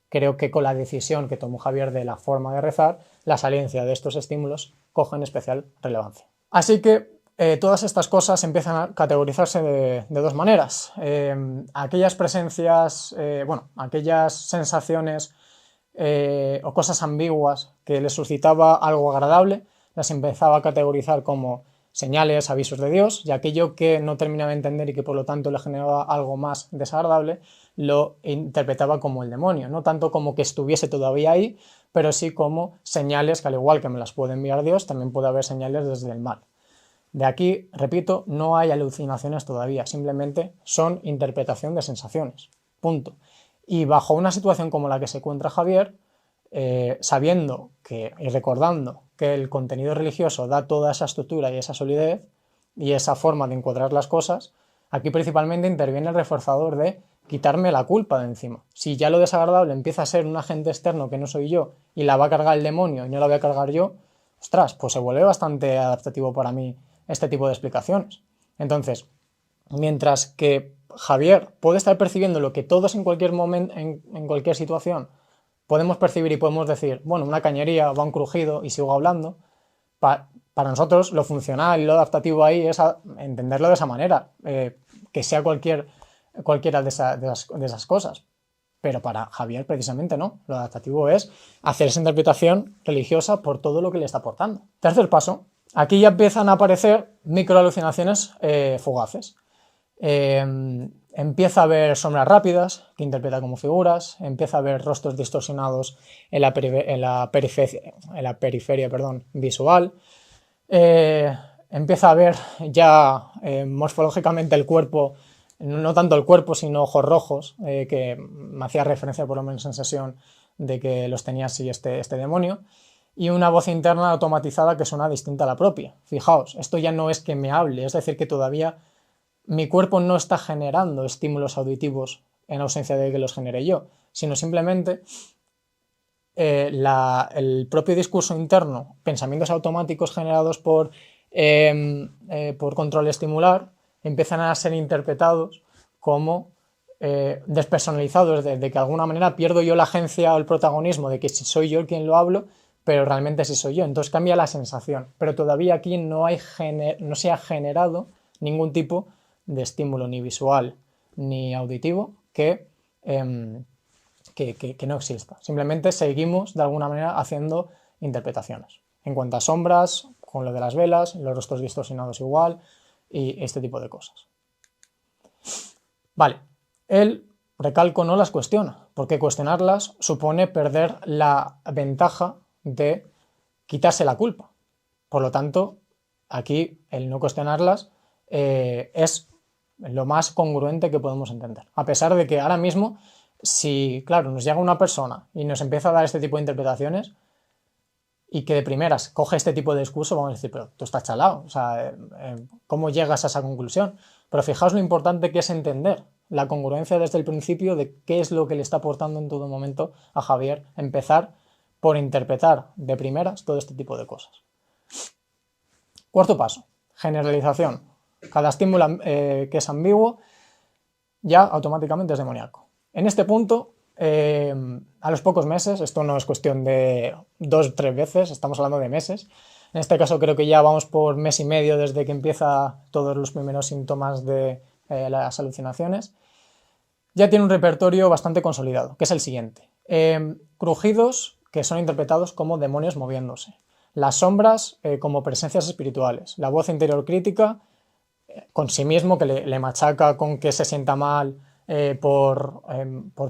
Speaker 1: creo que con la decisión que tomó Javier de la forma de rezar, la salencia de estos estímulos coge en especial relevancia. Así que todas estas cosas empiezan a categorizarse de dos maneras. Aquellas presencias, aquellas sensaciones o cosas ambiguas que les suscitaba algo agradable, las empezaba a categorizar como señales, avisos de Dios, y aquello que no terminaba de entender y que por lo tanto le generaba algo más desagradable, lo interpretaba como el demonio, no tanto como que estuviese todavía ahí, pero sí como señales que al igual que me las puede enviar Dios, también puede haber señales desde el mal. De aquí, repito, no hay alucinaciones todavía, simplemente son interpretación de sensaciones, punto. Y bajo una situación como la que se encuentra Javier, sabiendo y recordando que el contenido religioso da toda esa estructura y esa solidez y esa forma de encuadrar las cosas, aquí principalmente interviene el reforzador de quitarme la culpa de encima. Si ya lo desagradable empieza a ser un agente externo que no soy yo y la va a cargar el demonio y no la voy a cargar yo, ostras, pues se vuelve bastante adaptativo para mí este tipo de explicaciones. Entonces, mientras que Javier puede estar percibiendo lo que todos en cualquier momento, en cualquier situación, podemos percibir y podemos decir, bueno, una cañería, va un crujido y sigo hablando, Para nosotros lo funcional y lo adaptativo ahí es entenderlo de esa manera, que sea cualquiera de esas cosas. Pero para Javier precisamente no, lo adaptativo es hacer esa interpretación religiosa por todo lo que le está aportando. Tercer paso, aquí ya empiezan a aparecer microalucinaciones fugaces. Empieza a ver sombras rápidas que interpreta como figuras, empieza a ver rostros distorsionados en la periferia visual, empieza a ver ya morfológicamente el cuerpo, no tanto el cuerpo sino ojos rojos, que me hacía referencia por lo menos en sesión de que los tenía así este demonio, y una voz interna automatizada que suena distinta a la propia. Fijaos, esto ya no es que me hable, es decir, que todavía mi cuerpo no está generando estímulos auditivos en ausencia de que los genere yo, sino simplemente el propio discurso interno, pensamientos automáticos generados por control estimular, empiezan a ser interpretados como despersonalizados, de que de alguna manera pierdo yo la agencia o el protagonismo de que si soy yo quien lo hablo, pero realmente sí soy yo. Entonces cambia la sensación, pero todavía aquí no se ha generado ningún tipo de estímulo ni visual ni auditivo que no exista. Simplemente seguimos de alguna manera haciendo interpretaciones. En cuanto a sombras, con lo de las velas, los rostros distorsionados igual y este tipo de cosas. Vale, él, recalco, no las cuestiona, porque cuestionarlas supone perder la ventaja de quitarse la culpa. Por lo tanto, aquí el no cuestionarlas es lo más congruente que podemos entender. A pesar de que ahora mismo, si, claro, nos llega una persona y nos empieza a dar este tipo de interpretaciones y que de primeras coge este tipo de discurso, vamos a decir, pero tú estás chalado, o sea, ¿cómo llegas a esa conclusión? Pero fijaos lo importante que es entender la congruencia desde el principio de qué es lo que le está aportando en todo momento a Javier, empezar por interpretar de primeras todo este tipo de cosas. Cuarto paso, generalización. Cada estímulo que es ambiguo ya automáticamente es demoníaco. En este punto, a los pocos meses, esto no es cuestión de 2 o 3 veces, estamos hablando de meses. En este caso creo que ya vamos por mes y medio desde que empieza todos los primeros síntomas de las alucinaciones. Ya tiene un repertorio bastante consolidado, que es el siguiente. Crujidos que son interpretados como demonios moviéndose. Las sombras como presencias espirituales. La voz interior crítica con sí mismo, que le machaca con que se sienta mal por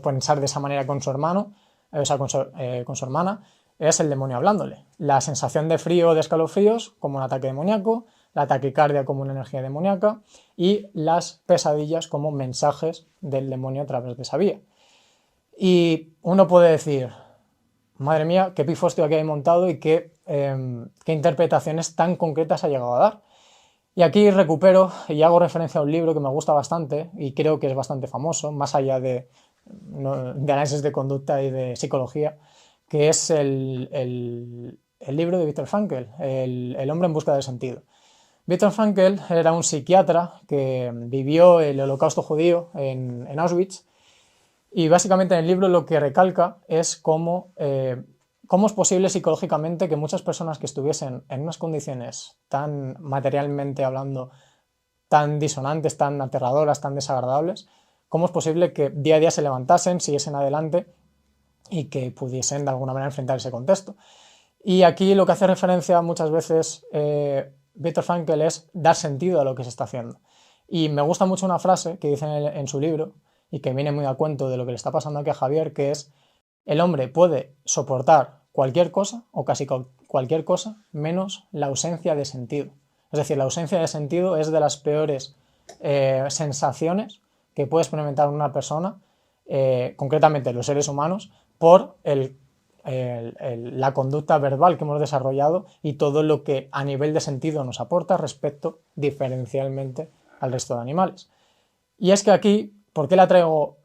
Speaker 1: pensar de esa manera con su hermano, o sea, con su hermana, es el demonio hablándole. La sensación de frío o de escalofríos como un ataque demoníaco, la taquicardia como una energía demoníaca y las pesadillas como mensajes del demonio a través de esa vía. Y uno puede decir, madre mía, qué pifostio aquí hay montado y qué interpretaciones tan concretas ha llegado a dar. Y aquí recupero y hago referencia a un libro que me gusta bastante y creo que es bastante famoso, más allá de análisis de conducta y de psicología, que es el libro de Viktor Frankl, El hombre en busca del sentido. Viktor Frankl era un psiquiatra que vivió el holocausto judío en Auschwitz y básicamente en el libro lo que recalca es cómo es posible psicológicamente que muchas personas que estuviesen en unas condiciones tan materialmente hablando, tan disonantes, tan aterradoras, tan desagradables, cómo es posible que día a día se levantasen, siguiesen adelante y que pudiesen de alguna manera enfrentar ese contexto. Y aquí lo que hace referencia muchas veces Viktor Frankl es dar sentido a lo que se está haciendo. Y me gusta mucho una frase que dice en su libro y que viene muy a cuento de lo que le está pasando aquí a Javier, que es: el hombre puede soportar cualquier cosa o casi cualquier cosa menos la ausencia de sentido. Es decir, la ausencia de sentido es de las peores sensaciones que puede experimentar una persona, concretamente los seres humanos, por la conducta verbal que hemos desarrollado y todo lo que a nivel de sentido nos aporta respecto diferencialmente al resto de animales. Y es que aquí, ¿por qué la traigo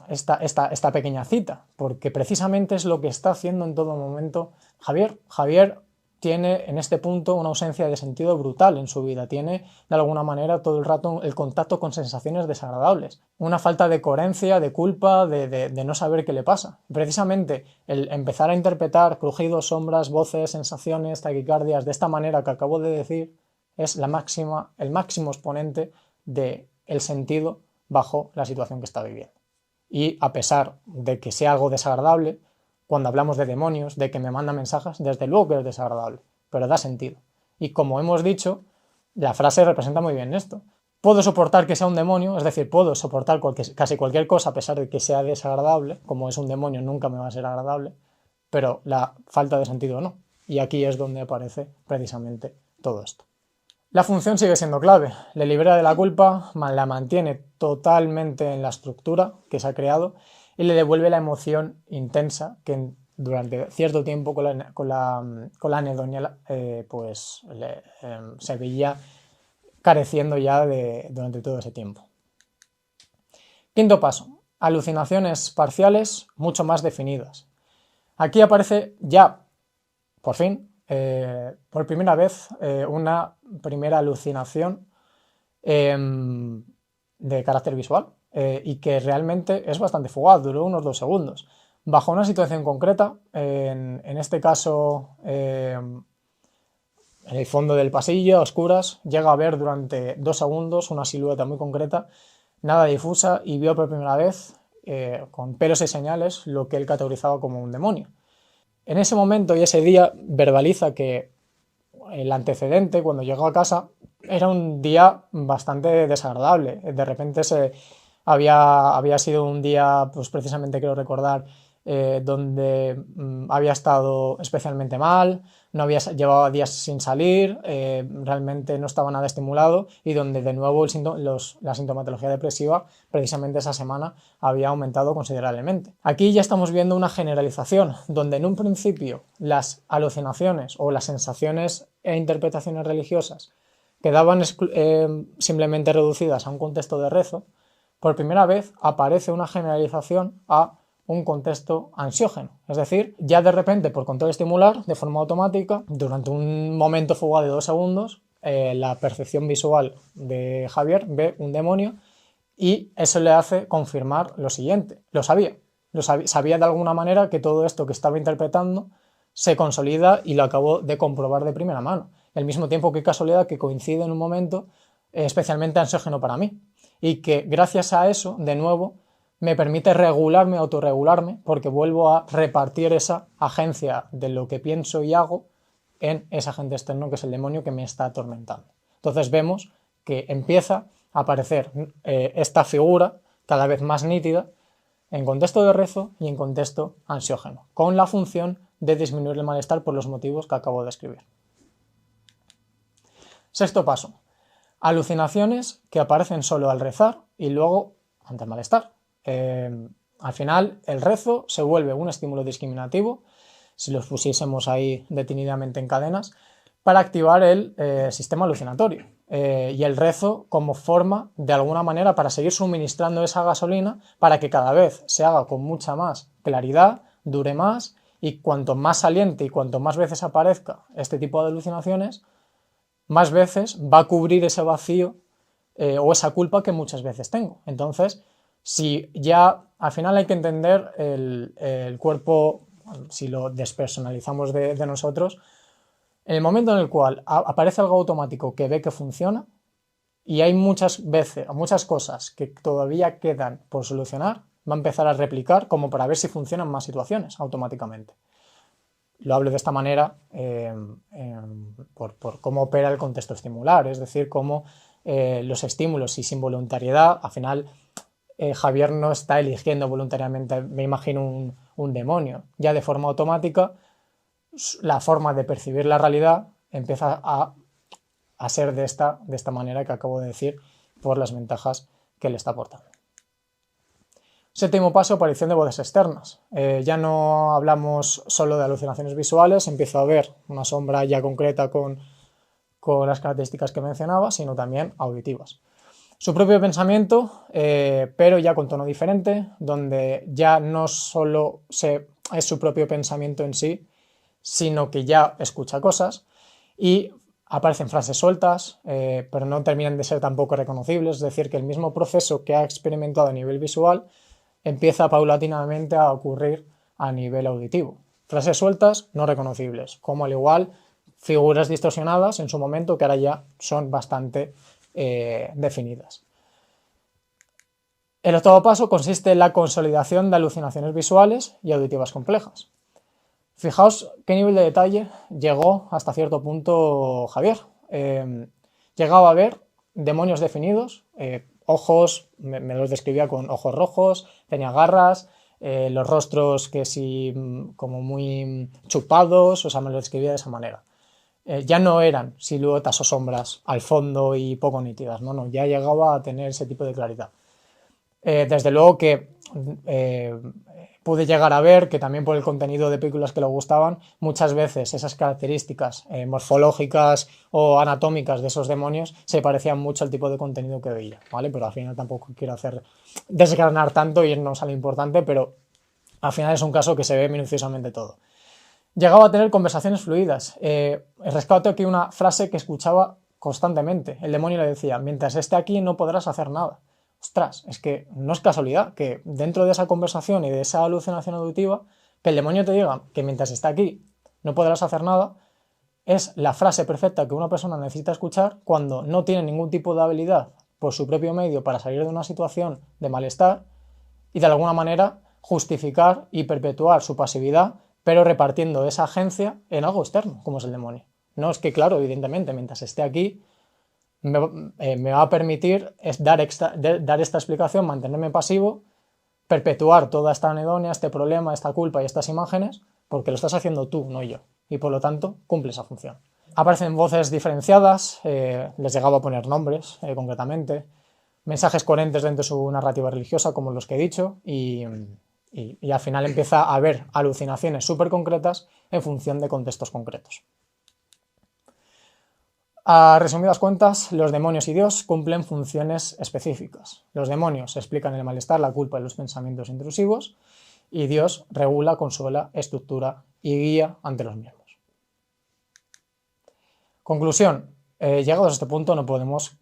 Speaker 1: esta pequeña cita? Porque precisamente es lo que está haciendo en todo momento Javier. Javier tiene en este punto una ausencia de sentido brutal en su vida, tiene de alguna manera todo el rato el contacto con sensaciones desagradables, una falta de coherencia, de culpa, de no saber qué le pasa. Precisamente el empezar a interpretar crujidos, sombras, voces, sensaciones, taquicardias de esta manera que acabo de decir es el máximo exponente del sentido bajo la situación que está viviendo. Y a pesar de que sea algo desagradable, cuando hablamos de demonios, de que me mandan mensajes, desde luego que es desagradable, pero da sentido. Y como hemos dicho, la frase representa muy bien esto. Puedo soportar que sea un demonio, es decir, puedo soportar casi cualquier cosa a pesar de que sea desagradable, como es un demonio nunca me va a ser agradable, pero la falta de sentido no. Y aquí es donde aparece precisamente todo esto. La función sigue siendo clave, le libera de la culpa, la mantiene totalmente en la estructura que se ha creado y le devuelve la emoción intensa que durante cierto tiempo con la anedonia se veía careciendo ya durante todo ese tiempo. Quinto paso, alucinaciones parciales mucho más definidas. Aquí aparece ya, por fin, por primera vez, una primera alucinación de carácter visual y que realmente es bastante fugaz, duró unos 2 segundos. Bajo una situación concreta, en este caso en el fondo del pasillo, a oscuras, llega a ver durante 2 segundos una silueta muy concreta, nada difusa, y vio por primera vez, con pelos y señales, lo que él categorizaba como un demonio. En ese momento y ese día verbaliza que el antecedente, cuando llegó a casa, era un día bastante desagradable. De repente había sido un día, pues precisamente quiero recordar, donde había estado especialmente mal, llevaba días sin salir, realmente no estaba nada estimulado y donde de nuevo la sintomatología depresiva precisamente esa semana había aumentado considerablemente. Aquí ya estamos viendo una generalización donde en un principio las alucinaciones o las sensaciones e interpretaciones religiosas quedaban simplemente reducidas a un contexto de rezo. Por primera vez aparece una generalización a un contexto ansiógeno, es decir, ya de repente por control estimular, de forma automática, durante un momento fugaz de 2 segundos, la percepción visual de Javier ve un demonio y eso le hace confirmar lo siguiente, sabía de alguna manera que todo esto que estaba interpretando se consolida y lo acabó de comprobar de primera mano, al mismo tiempo que casualidad que coincide en un momento especialmente ansiógeno para mí y que gracias a eso, de nuevo, me permite autorregularme, porque vuelvo a repartir esa agencia de lo que pienso y hago en ese agente externo que es el demonio que me está atormentando. Entonces vemos que empieza a aparecer esta figura cada vez más nítida en contexto de rezo y en contexto ansiógeno, con la función de disminuir el malestar por los motivos que acabo de describir. Sexto paso, alucinaciones que aparecen solo al rezar y luego ante el malestar. Al final el rezo se vuelve un estímulo discriminativo, si los pusiésemos ahí detenidamente en cadenas, para activar el sistema alucinatorio y el rezo como forma de alguna manera para seguir suministrando esa gasolina para que cada vez se haga con mucha más claridad, dure más y cuanto más saliente y cuanto más veces aparezca este tipo de alucinaciones, más veces va a cubrir ese vacío o esa culpa que muchas veces tengo. Entonces, si ya al final hay que entender el cuerpo, si lo despersonalizamos de nosotros, en el momento en el cual aparece algo automático que ve que funciona y hay muchas cosas que todavía quedan por solucionar, va a empezar a replicar como para ver si funcionan más situaciones automáticamente. Lo hablo de esta manera por cómo opera el contexto estimular, es decir, cómo los estímulos y sin voluntariedad, al final Javier no está eligiendo voluntariamente, me imagino, un demonio. Ya de forma automática, la forma de percibir la realidad empieza a ser de esta manera que acabo de decir, por las ventajas que le está aportando. Séptimo paso, aparición de voces externas. Ya no hablamos solo de alucinaciones visuales, empiezo a ver una sombra ya concreta con las características que mencionaba, sino también auditivas. Su propio pensamiento, pero ya con tono diferente, donde ya no solo es su propio pensamiento en sí, sino que ya escucha cosas y aparecen frases sueltas, pero no terminan de ser tampoco reconocibles, es decir, que el mismo proceso que ha experimentado a nivel visual empieza paulatinamente a ocurrir a nivel auditivo. Frases sueltas no reconocibles, como al igual figuras distorsionadas en su momento que ahora ya son bastante definidas. El octavo paso consiste en la consolidación de alucinaciones visuales y auditivas complejas. Fijaos qué nivel de detalle llegó hasta cierto punto Javier. Llegaba a ver demonios definidos, ojos, me los describía con ojos rojos, tenía garras, los rostros que sí como muy chupados, o sea, me los describía de esa manera. Ya no eran siluetas o sombras al fondo y poco nítidas, no, ya llegaba a tener ese tipo de claridad. Desde luego que pude llegar a ver que también por el contenido de películas que le gustaban, muchas veces esas características morfológicas o anatómicas de esos demonios se parecían mucho al tipo de contenido que veía, ¿vale? Pero al final tampoco quiero desgranar tanto y irnos a lo importante, pero al final es un caso que se ve minuciosamente todo. Llegaba a tener conversaciones fluidas. Rescato aquí una frase que escuchaba constantemente. El demonio le decía: mientras esté aquí no podrás hacer nada. Ostras, es que no es casualidad que dentro de esa conversación y de esa alucinación auditiva, que el demonio te diga que mientras está aquí no podrás hacer nada, es la frase perfecta que una persona necesita escuchar cuando no tiene ningún tipo de habilidad por su propio medio para salir de una situación de malestar y de alguna manera justificar y perpetuar su pasividad, pero repartiendo esa agencia en algo externo, como es el demonio. No es que, claro, evidentemente, mientras esté aquí me va a permitir dar esta explicación, mantenerme pasivo, perpetuar toda esta anedonia, este problema, esta culpa y estas imágenes, porque lo estás haciendo tú, no yo, y por lo tanto cumple esa función. Aparecen voces diferenciadas, les llegaba a poner nombres concretamente, mensajes coherentes dentro de su narrativa religiosa, como los que he dicho, y al final empieza a haber alucinaciones súper concretas en función de contextos concretos. A resumidas cuentas, los demonios y Dios cumplen funciones específicas. Los demonios explican el malestar, la culpa y los pensamientos intrusivos, y Dios regula, consuela, estructura y guía ante los mismos. Conclusión, llegados a este punto no podemos,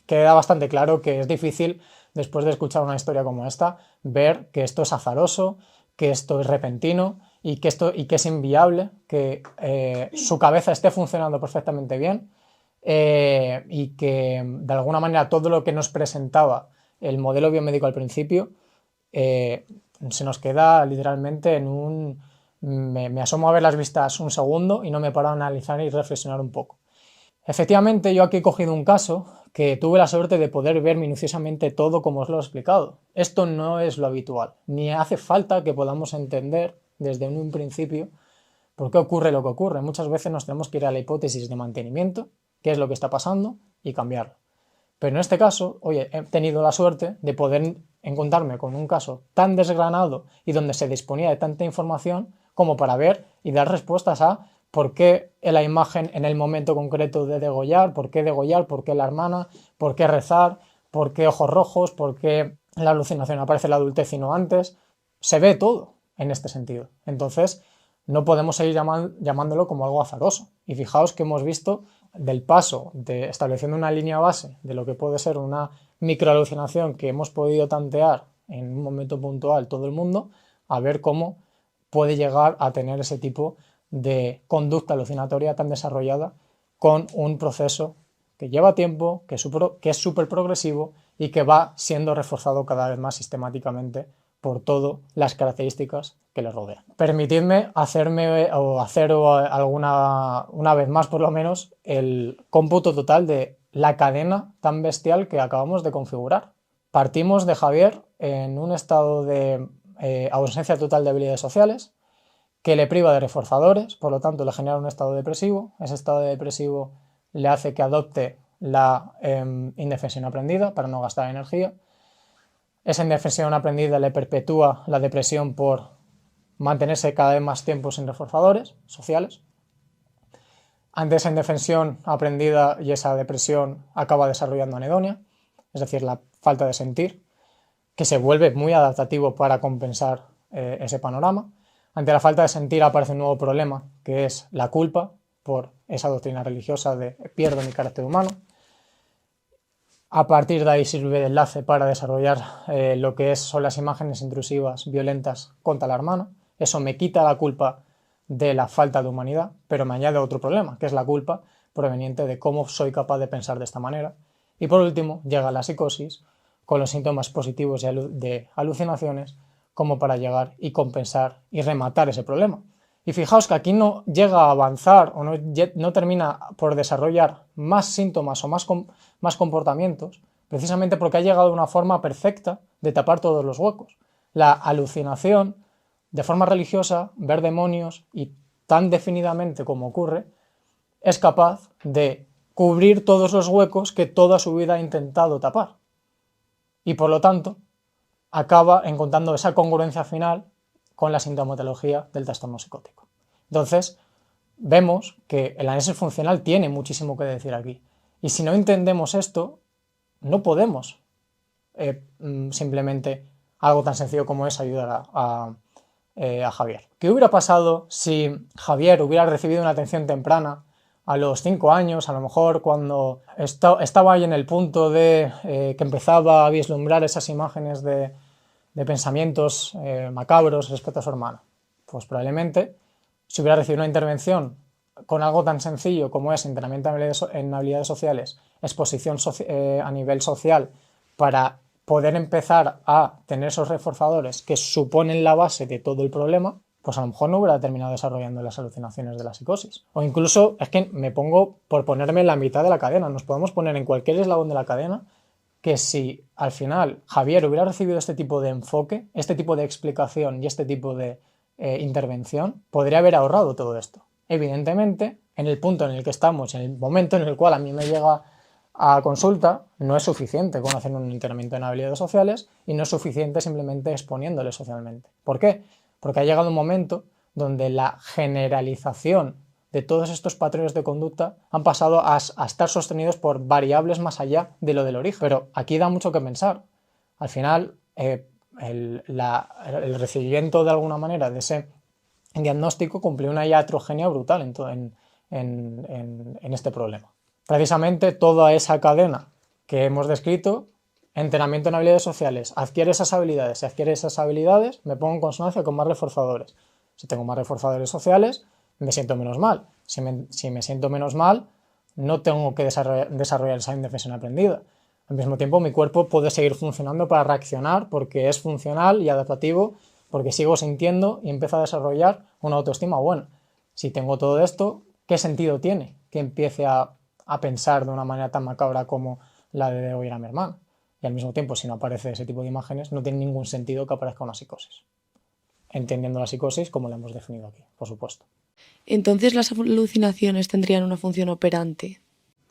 Speaker 1: queda bastante claro que es difícil, después de escuchar una historia como esta, ver que esto es azaroso, que esto es repentino, y que es inviable, que su cabeza esté funcionando perfectamente bien y que de alguna manera todo lo que nos presentaba el modelo biomédico al principio se nos queda literalmente en un... Me asomo a ver las vistas un segundo y no me paro a analizar y reflexionar un poco. Efectivamente, yo aquí he cogido un caso que tuve la suerte de poder ver minuciosamente todo como os lo he explicado. Esto no es lo habitual, ni hace falta que podamos entender desde un principio por qué ocurre lo que ocurre. Muchas veces nos tenemos que ir a la hipótesis de mantenimiento, qué es lo que está pasando, y cambiarlo. Pero en este caso, oye, he tenido la suerte de poder encontrarme con un caso tan desgranado y donde se disponía de tanta información como para ver y dar respuestas a por qué la imagen en el momento concreto de degollar, por qué la hermana, por qué rezar, por qué ojos rojos, por qué la alucinación aparece la adultez y no antes. Se ve todo en este sentido. Entonces, no podemos seguir llamándolo como algo azaroso. Y fijaos que hemos visto del paso de estableciendo una línea base de lo que puede ser una microalucinación que hemos podido tantear en un momento puntual todo el mundo, a ver cómo puede llegar a tener ese tipo de conducta alucinatoria tan desarrollada con un proceso que lleva tiempo, que es súper progresivo y que va siendo reforzado cada vez más sistemáticamente por todas las características que le rodean. Permitidme hacer una vez más por lo menos el cómputo total de la cadena tan bestial que acabamos de configurar. Partimos de Javier en un estado de ausencia total de habilidades sociales que le priva de reforzadores, por lo tanto le genera un estado depresivo. Ese estado depresivo le hace que adopte la indefensión aprendida para no gastar energía. Esa indefensión aprendida le perpetúa la depresión por mantenerse cada vez más tiempo sin reforzadores sociales. Ante esa indefensión aprendida y esa depresión acaba desarrollando anedonia, es decir, la falta de sentir, que se vuelve muy adaptativo para compensar ese panorama. Ante la falta de sentir aparece un nuevo problema, que es la culpa por esa doctrina religiosa de pierdo mi carácter humano. A partir de ahí sirve de enlace para desarrollar lo que son las imágenes intrusivas, violentas contra la hermana. Eso me quita la culpa de la falta de humanidad, pero me añade otro problema, que es la culpa proveniente de cómo soy capaz de pensar de esta manera. Y por último, llega la psicosis, con los síntomas positivos de alucinaciones, como para llegar y compensar y rematar ese problema. Y fijaos que aquí no llega a avanzar o no termina por desarrollar más síntomas o más comportamientos, precisamente porque ha llegado a una forma perfecta de tapar todos los huecos. La alucinación, de forma religiosa, ver demonios y tan definidamente como ocurre, es capaz de cubrir todos los huecos que toda su vida ha intentado tapar. Y por lo tanto, acaba encontrando esa congruencia final con la sintomatología del trastorno psicótico. Entonces, vemos que el análisis funcional tiene muchísimo que decir aquí. Y si no entendemos esto, no podemos simplemente algo tan sencillo como es ayudar a Javier. ¿Qué hubiera pasado si Javier hubiera recibido una atención temprana a los 5 años, a lo mejor cuando estaba ahí en el punto de que empezaba a vislumbrar esas imágenes de pensamientos macabros respecto a su hermana? Pues probablemente, si hubiera recibido una intervención con algo tan sencillo como es entrenamiento en habilidades sociales, exposición a nivel social, para poder empezar a tener esos reforzadores que suponen la base de todo el problema, pues a lo mejor no hubiera terminado desarrollando las alucinaciones de la psicosis. O incluso, es que me pongo por ponerme en la mitad de la cadena, nos podemos poner en cualquier eslabón de la cadena, que si al final Javier hubiera recibido este tipo de enfoque, este tipo de explicación y este tipo de intervención, podría haber ahorrado todo esto. Evidentemente, en el punto en el que estamos, en el momento en el cual a mí me llega a consulta, no es suficiente con hacer un entrenamiento en habilidades sociales y no es suficiente simplemente exponiéndole socialmente. ¿Por qué? Porque ha llegado un momento donde la generalización de todos estos patrones de conducta han pasado a estar sostenidos por variables más allá de lo del origen. Pero aquí da mucho que pensar. Al final, el recibimiento de alguna manera de ese diagnóstico cumplió una iatrogenia brutal en este problema. Precisamente toda esa cadena que hemos descrito, entrenamiento en habilidades sociales, adquiere esas habilidades, me pongo en consonancia con más reforzadores. Si tengo más reforzadores sociales, me siento menos mal. Si me siento menos mal, no tengo que desarrollar esa indefensión aprendida. Al mismo tiempo, mi cuerpo puede seguir funcionando para reaccionar porque es funcional y adaptativo, porque sigo sintiendo y empiezo a desarrollar una autoestima buena. Si tengo todo esto, ¿qué sentido tiene que empiece a pensar de una manera tan macabra como la de oír a mi hermano? Y al mismo tiempo, si no aparece ese tipo de imágenes, no tiene ningún sentido que aparezca una psicosis. Entendiendo la psicosis como la hemos definido aquí, por supuesto.
Speaker 3: Entonces, ¿las alucinaciones tendrían una función operante?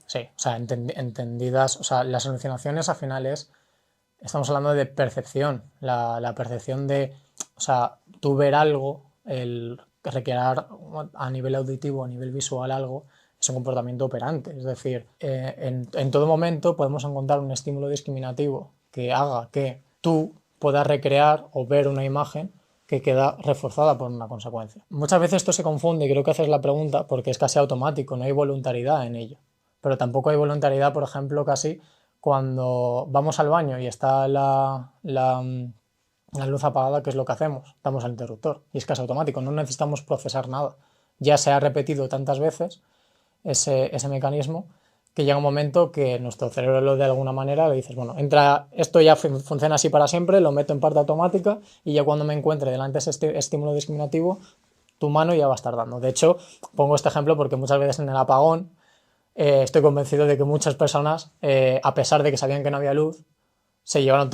Speaker 1: Sí, o sea, entendidas, o sea, las alucinaciones al final estamos hablando de percepción, la percepción de, o sea, tú ver algo, el recrear a nivel auditivo, a nivel visual algo, es un comportamiento operante. Es decir, en todo momento podemos encontrar un estímulo discriminativo que haga que tú puedas recrear o ver una imagen que queda reforzada por una consecuencia. Muchas veces esto se confunde y creo que haces la pregunta porque es casi automático, no hay voluntariedad en ello. Pero tampoco hay voluntariedad, por ejemplo, casi cuando vamos al baño y está la luz apagada, ¿qué es lo que hacemos? Damos al interruptor y es casi automático, no necesitamos procesar nada. Ya se ha repetido tantas veces ese mecanismo que llega un momento que nuestro cerebro de alguna manera le dices, bueno, esto ya funciona así para siempre, lo meto en parte automática y ya cuando me encuentre delante de ese estímulo discriminativo, tu mano ya va a estar dando. De hecho, pongo este ejemplo porque muchas veces en el apagón estoy convencido de que muchas personas, a pesar de que sabían que no había luz, se llevaron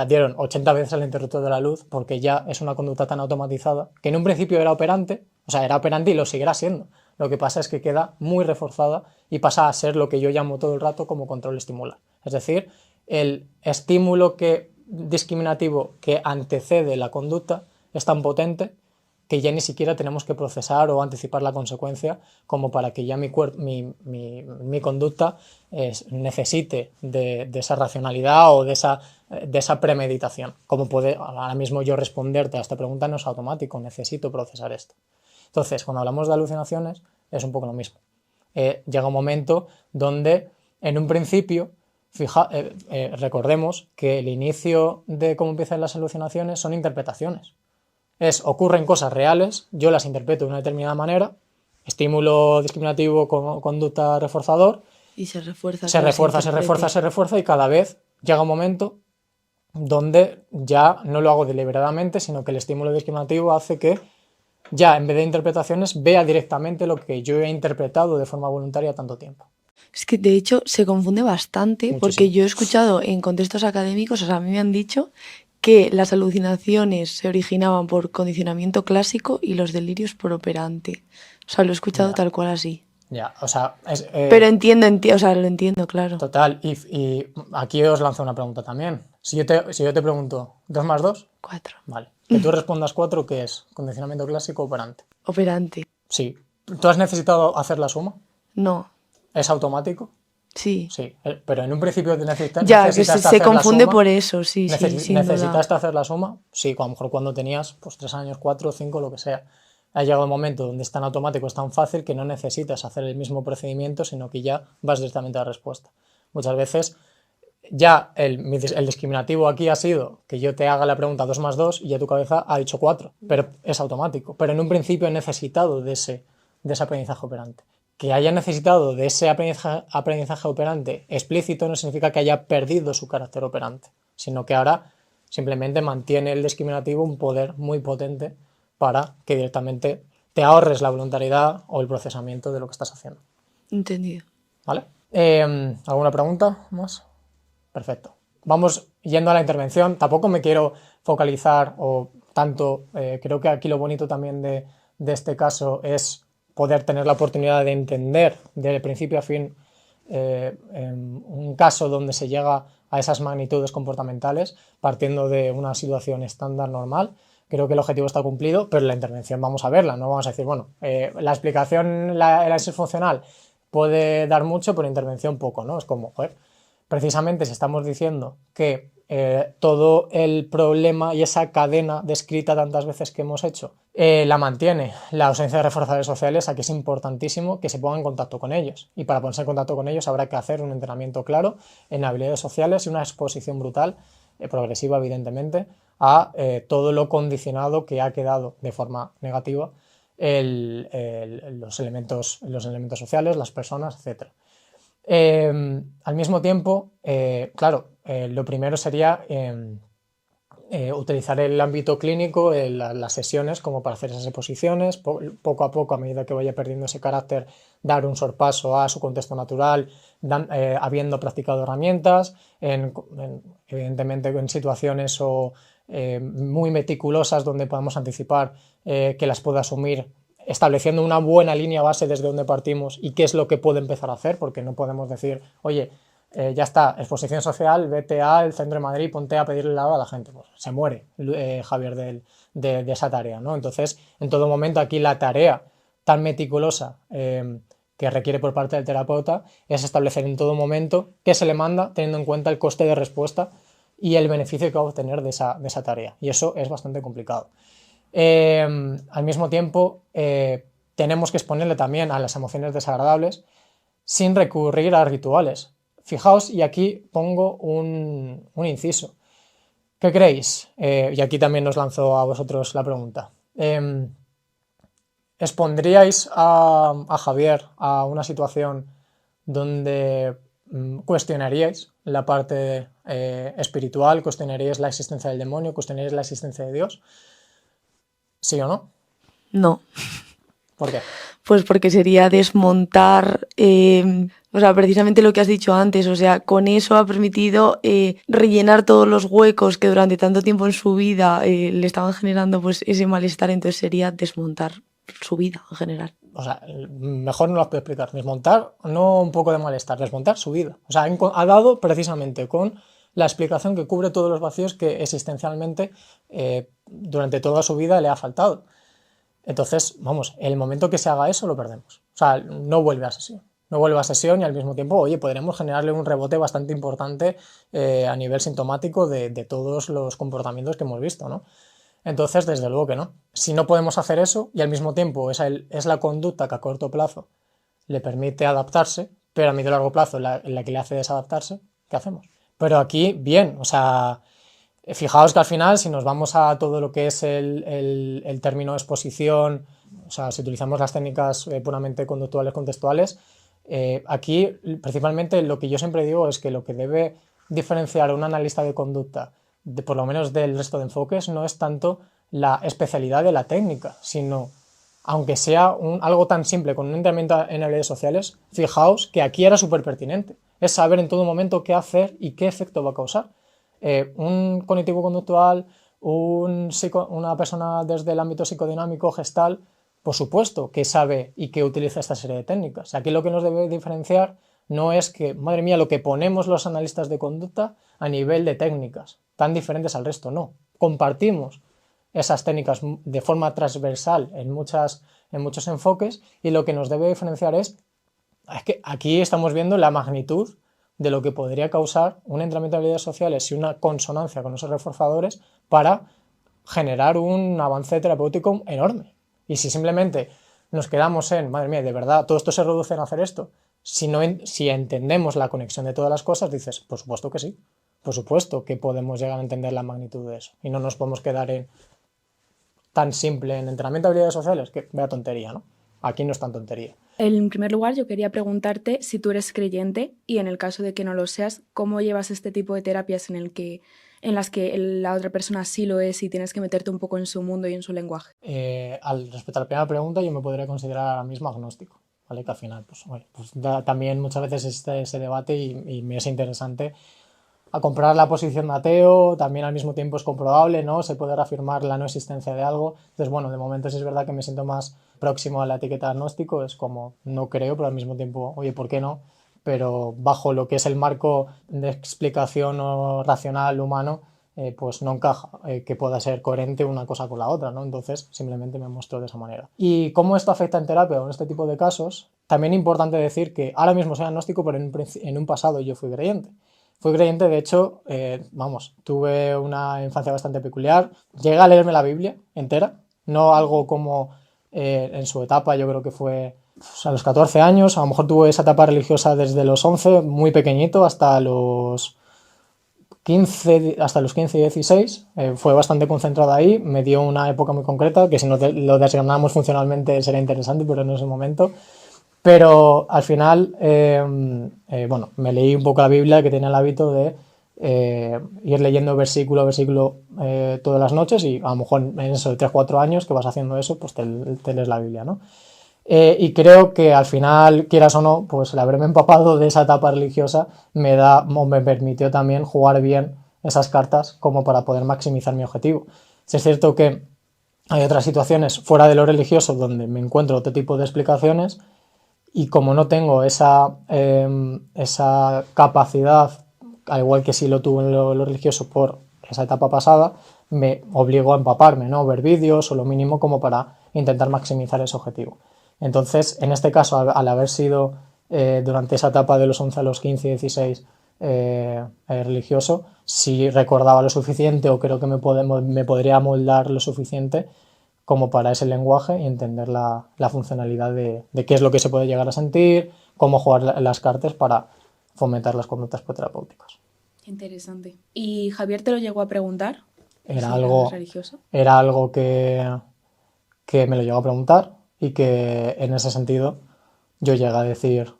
Speaker 1: dieron 80 veces al interruptor de la luz porque ya es una conducta tan automatizada que en un principio era operante y lo seguirá siendo. Lo que pasa es que queda muy reforzada y pasa a ser lo que yo llamo todo el rato como control estimular. Es decir, el estímulo discriminativo que antecede la conducta es tan potente que ya ni siquiera tenemos que procesar o anticipar la consecuencia como para que ya mi conducta necesite de esa racionalidad o de esa premeditación. Como puede ahora mismo yo responderte a esta pregunta no es automático, necesito procesar esto. Entonces, cuando hablamos de alucinaciones es un poco lo mismo. Llega un momento donde en un principio recordemos que el inicio de cómo empiezan las alucinaciones son interpretaciones. Ocurren cosas reales, yo las interpreto de una determinada manera, estímulo discriminativo, conducta reforzador,
Speaker 3: y se refuerza,
Speaker 1: se refuerza y cada vez llega un momento donde ya no lo hago deliberadamente, sino que el estímulo discriminativo hace que ya en vez de interpretaciones vea directamente lo que yo he interpretado de forma voluntaria tanto tiempo.
Speaker 3: Es que de hecho se confunde bastante. Muchísimo. Porque yo he escuchado en contextos académicos, o sea, a mí me han dicho que las alucinaciones se originaban por condicionamiento clásico y los delirios por operante. O sea, lo he escuchado tal cual así.
Speaker 1: Ya, o sea...
Speaker 3: Pero o sea, lo entiendo, claro.
Speaker 1: Total, y aquí os lanzo una pregunta también. Si yo te pregunto, ¿2 más 2?
Speaker 3: 4.
Speaker 1: Vale. Que tú respondas 4, ¿qué es? ¿Condicionamiento clásico o operante?
Speaker 3: Operante.
Speaker 1: Sí. ¿Tú has necesitado hacer la suma?
Speaker 3: No.
Speaker 1: ¿Es automático?
Speaker 3: Sí.
Speaker 1: Sí, pero en un principio necesitaste
Speaker 3: ya, que se confunde por eso, sí,
Speaker 1: ¿Necesitaste hacer la suma? Sí, a lo mejor cuando tenías 3 años, 4, 5, lo que sea. Ha llegado el momento donde es tan automático, es tan fácil que no necesitas hacer el mismo procedimiento, sino que ya vas directamente a la respuesta. Muchas veces ya el discriminativo aquí ha sido que yo te haga la pregunta 2 más 2 y ya tu cabeza ha dicho 4, pero es automático. Pero en un principio he necesitado de ese aprendizaje operante. Que haya necesitado de ese aprendizaje operante explícito no significa que haya perdido su carácter operante, sino que ahora simplemente mantiene el discriminativo un poder muy potente para que directamente te ahorres la voluntariedad o el procesamiento de lo que estás haciendo.
Speaker 3: Entendido.
Speaker 1: ¿Vale? ¿Alguna pregunta más? Perfecto. Vamos yendo a la intervención. Tampoco me quiero focalizar o tanto. Creo que aquí lo bonito también de este caso es poder tener la oportunidad de entender de principio a fin un caso donde se llega a esas magnitudes comportamentales partiendo de una situación estándar normal. Creo que el objetivo está cumplido, pero la intervención vamos a verla, no vamos a decir, bueno, la explicación, el análisis funcional puede dar mucho, pero intervención poco, ¿no? Es como, joder, precisamente si estamos diciendo que todo el problema y esa cadena descrita tantas veces que hemos hecho la mantiene la ausencia de reforzadores sociales, aquí es importantísimo que se ponga en contacto con ellos, y para ponerse en contacto con ellos habrá que hacer un entrenamiento claro en habilidades sociales y una exposición brutal, progresiva evidentemente, a todo lo condicionado que ha quedado de forma negativa los elementos sociales, las personas, etc. Al mismo tiempo, claro, lo primero sería utilizar el ámbito clínico, las sesiones como para hacer esas exposiciones, poco a poco, a medida que vaya perdiendo ese carácter, dar un sorpaso a su contexto natural, habiendo practicado herramientas, evidentemente en situaciones muy meticulosas donde podamos anticipar que las pueda asumir, estableciendo una buena línea base desde donde partimos y qué es lo que puede empezar a hacer, porque no podemos decir, oye, ya está, exposición social, vete al centro de Madrid, ponte a pedirle el agua a la gente. Pues se muere Javier de esa tarea, ¿no? Entonces, en todo momento aquí la tarea tan meticulosa que requiere por parte del terapeuta es establecer en todo momento qué se le manda, teniendo en cuenta el coste de respuesta y el beneficio que va a obtener de esa tarea. Y eso es bastante complicado. Al mismo tiempo, tenemos que exponerle también a las emociones desagradables sin recurrir a rituales. Fijaos, y aquí pongo un inciso. ¿Qué creéis? Y aquí también os lanzo a vosotros la pregunta. ¿Expondríais a Javier a una situación donde cuestionaríais la parte espiritual, cuestionaríais la existencia del demonio, cuestionaríais la existencia de Dios? ¿Sí o no?
Speaker 3: No.
Speaker 1: ¿Por qué?
Speaker 3: Pues porque sería desmontar, o sea, precisamente lo que has dicho antes, o sea, con eso ha permitido rellenar todos los huecos que durante tanto tiempo en su vida le estaban generando pues ese malestar, entonces sería desmontar su vida en general.
Speaker 1: O sea, mejor no lo puedo explicar. Desmontar, no un poco de malestar, desmontar su vida. O sea, ha dado precisamente con la explicación que cubre todos los vacíos que existencialmente durante toda su vida le ha faltado. Entonces, vamos, el momento que se haga eso lo perdemos. O sea, no vuelve a sesión. No vuelve a sesión y al mismo tiempo, oye, podremos generarle un rebote bastante importante a nivel sintomático de todos los comportamientos que hemos visto, ¿no? Entonces, desde luego que no. Si no podemos hacer eso y al mismo tiempo es la conducta que a corto plazo le permite adaptarse, pero a medio y largo plazo la que le hace desadaptarse, ¿qué hacemos? Pero aquí, bien, o sea, fijaos que al final, si nos vamos a todo lo que es el término de exposición, o sea, si utilizamos las técnicas puramente conductuales contextuales, aquí principalmente lo que yo siempre digo es que lo que debe diferenciar a un analista de conducta, por lo menos del resto de enfoques, no es tanto la especialidad de la técnica, sino, aunque sea algo tan simple con un entrenamiento en habilidades sociales, fijaos que aquí era súper pertinente, es saber en todo momento qué hacer y qué efecto va a causar. Un cognitivo conductual, una persona desde el ámbito psicodinámico, gestal, por supuesto que sabe y que utiliza esta serie de técnicas. Aquí lo que nos debe diferenciar no es que, madre mía, lo que ponemos los analistas de conducta a nivel de técnicas, tan diferentes al resto, no. Compartimos esas técnicas de forma transversal en muchos enfoques y lo que nos debe diferenciar es que aquí estamos viendo la magnitud de lo que podría causar un entrenamiento de habilidades sociales y una consonancia con esos reforzadores para generar un avance terapéutico enorme. Y si simplemente nos quedamos en, madre mía, de verdad, todo esto se reduce en hacer esto, si entendemos la conexión de todas las cosas, dices, por supuesto que sí, por supuesto que podemos llegar a entender la magnitud de eso y no nos podemos quedar en tan simple en entrenamiento de habilidades sociales, que vea tontería, ¿no? Aquí no es tan tontería.
Speaker 4: En primer lugar, yo quería preguntarte si tú eres creyente y en el caso de que no lo seas, ¿cómo llevas este tipo de terapias en las que la otra persona sí lo es y tienes que meterte un poco en su mundo y en su lenguaje?
Speaker 1: Respecto a la primera pregunta, yo me podría considerar ahora mismo agnóstico, ¿vale? Que al final, también muchas veces existe ese debate y me es interesante a comprar la posición de ateo, también al mismo tiempo es comprobable, ¿no? Se puede reafirmar la no existencia de algo. Entonces, bueno, de momento sí es verdad que me siento más próximo a la etiqueta agnóstico, es como no creo, pero al mismo tiempo, oye, ¿por qué no? Pero bajo lo que es el marco de explicación o racional humano, pues no encaja que pueda ser coherente una cosa con la otra, ¿no? Entonces, simplemente me muestro de esa manera. ¿Y cómo esto afecta en terapia o en este tipo de casos? También es importante decir que ahora mismo soy agnóstico, pero en un pasado yo fui creyente. Fui creyente, de hecho, tuve una infancia bastante peculiar. Llegué a leerme la Biblia entera, no algo como en su etapa, yo creo que fue a los 14 años, a lo mejor tuve esa etapa religiosa desde los 11, muy pequeñito, hasta los 15 y 16, fue bastante concentrado ahí, me dio una época muy concreta, que si no lo desgranamos funcionalmente sería interesante, pero no es el momento. Pero al final, me leí un poco la Biblia, que tenía el hábito de ir leyendo versículo a versículo todas las noches y a lo mejor en eso de 3-4 años que vas haciendo eso, pues te lees la Biblia, ¿no? Y creo que al final, quieras o no, pues el haberme empapado de esa etapa religiosa me permitió también jugar bien esas cartas como para poder maximizar mi objetivo. Si es cierto que hay otras situaciones fuera de lo religioso donde me encuentro otro tipo de explicaciones, y como no tengo esa capacidad, al igual que sí lo tuve en lo religioso por esa etapa pasada, me obligo a empaparme, ¿no? Ver vídeos o lo mínimo como para intentar maximizar ese objetivo. Entonces, en este caso, al haber sido durante esa etapa de los 11 a los 15 y 16 religioso, sí recordaba lo suficiente o creo que me podría moldar lo suficiente como para ese lenguaje y entender la funcionalidad de qué es lo que se puede llegar a sentir, cómo jugar las cartas para fomentar las conductas terapéuticas.
Speaker 4: Interesante. ¿Y Javier te lo llegó a preguntar?
Speaker 1: Era algo que me lo llegó a preguntar y que en ese sentido yo llegué a decir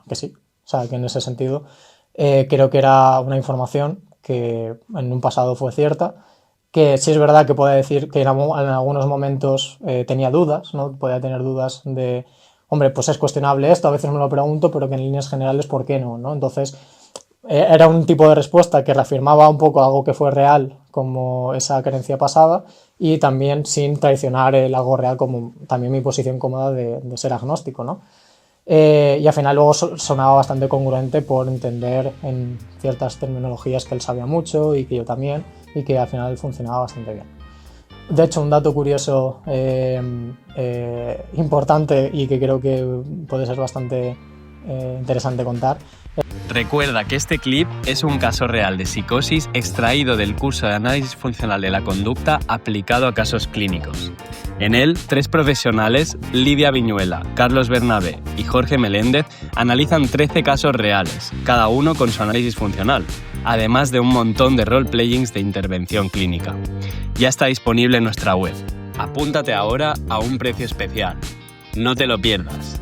Speaker 1: que sí. O sea, que en ese sentido creo que era una información que en un pasado fue cierta, que sí es verdad que puedo decir que en algunos momentos tenía dudas, ¿no? Podía tener dudas de, hombre, pues es cuestionable esto, a veces me lo pregunto, pero que en líneas generales, ¿por qué no? ¿No? Entonces, era un tipo de respuesta que reafirmaba un poco algo que fue real, como esa creencia pasada, y también sin traicionar el algo real, como también mi posición cómoda de ser agnóstico, ¿no? Y al final luego sonaba bastante congruente por entender en ciertas terminologías que él sabía mucho y que yo también, y que al final funcionaba bastante bien. De hecho, un dato curioso importante y que creo que puede ser bastante interesante contar.
Speaker 2: Recuerda que este clip es un caso real de psicosis extraído del curso de análisis funcional de la conducta aplicado a casos clínicos. En él, 3 profesionales, Lidia Viñuela, Carlos Bernabé y Jorge Meléndez, analizan 13 casos reales, cada uno con su análisis funcional, además de un montón de role-playings de intervención clínica. Ya está disponible en nuestra web. Apúntate ahora a un precio especial. No te lo pierdas.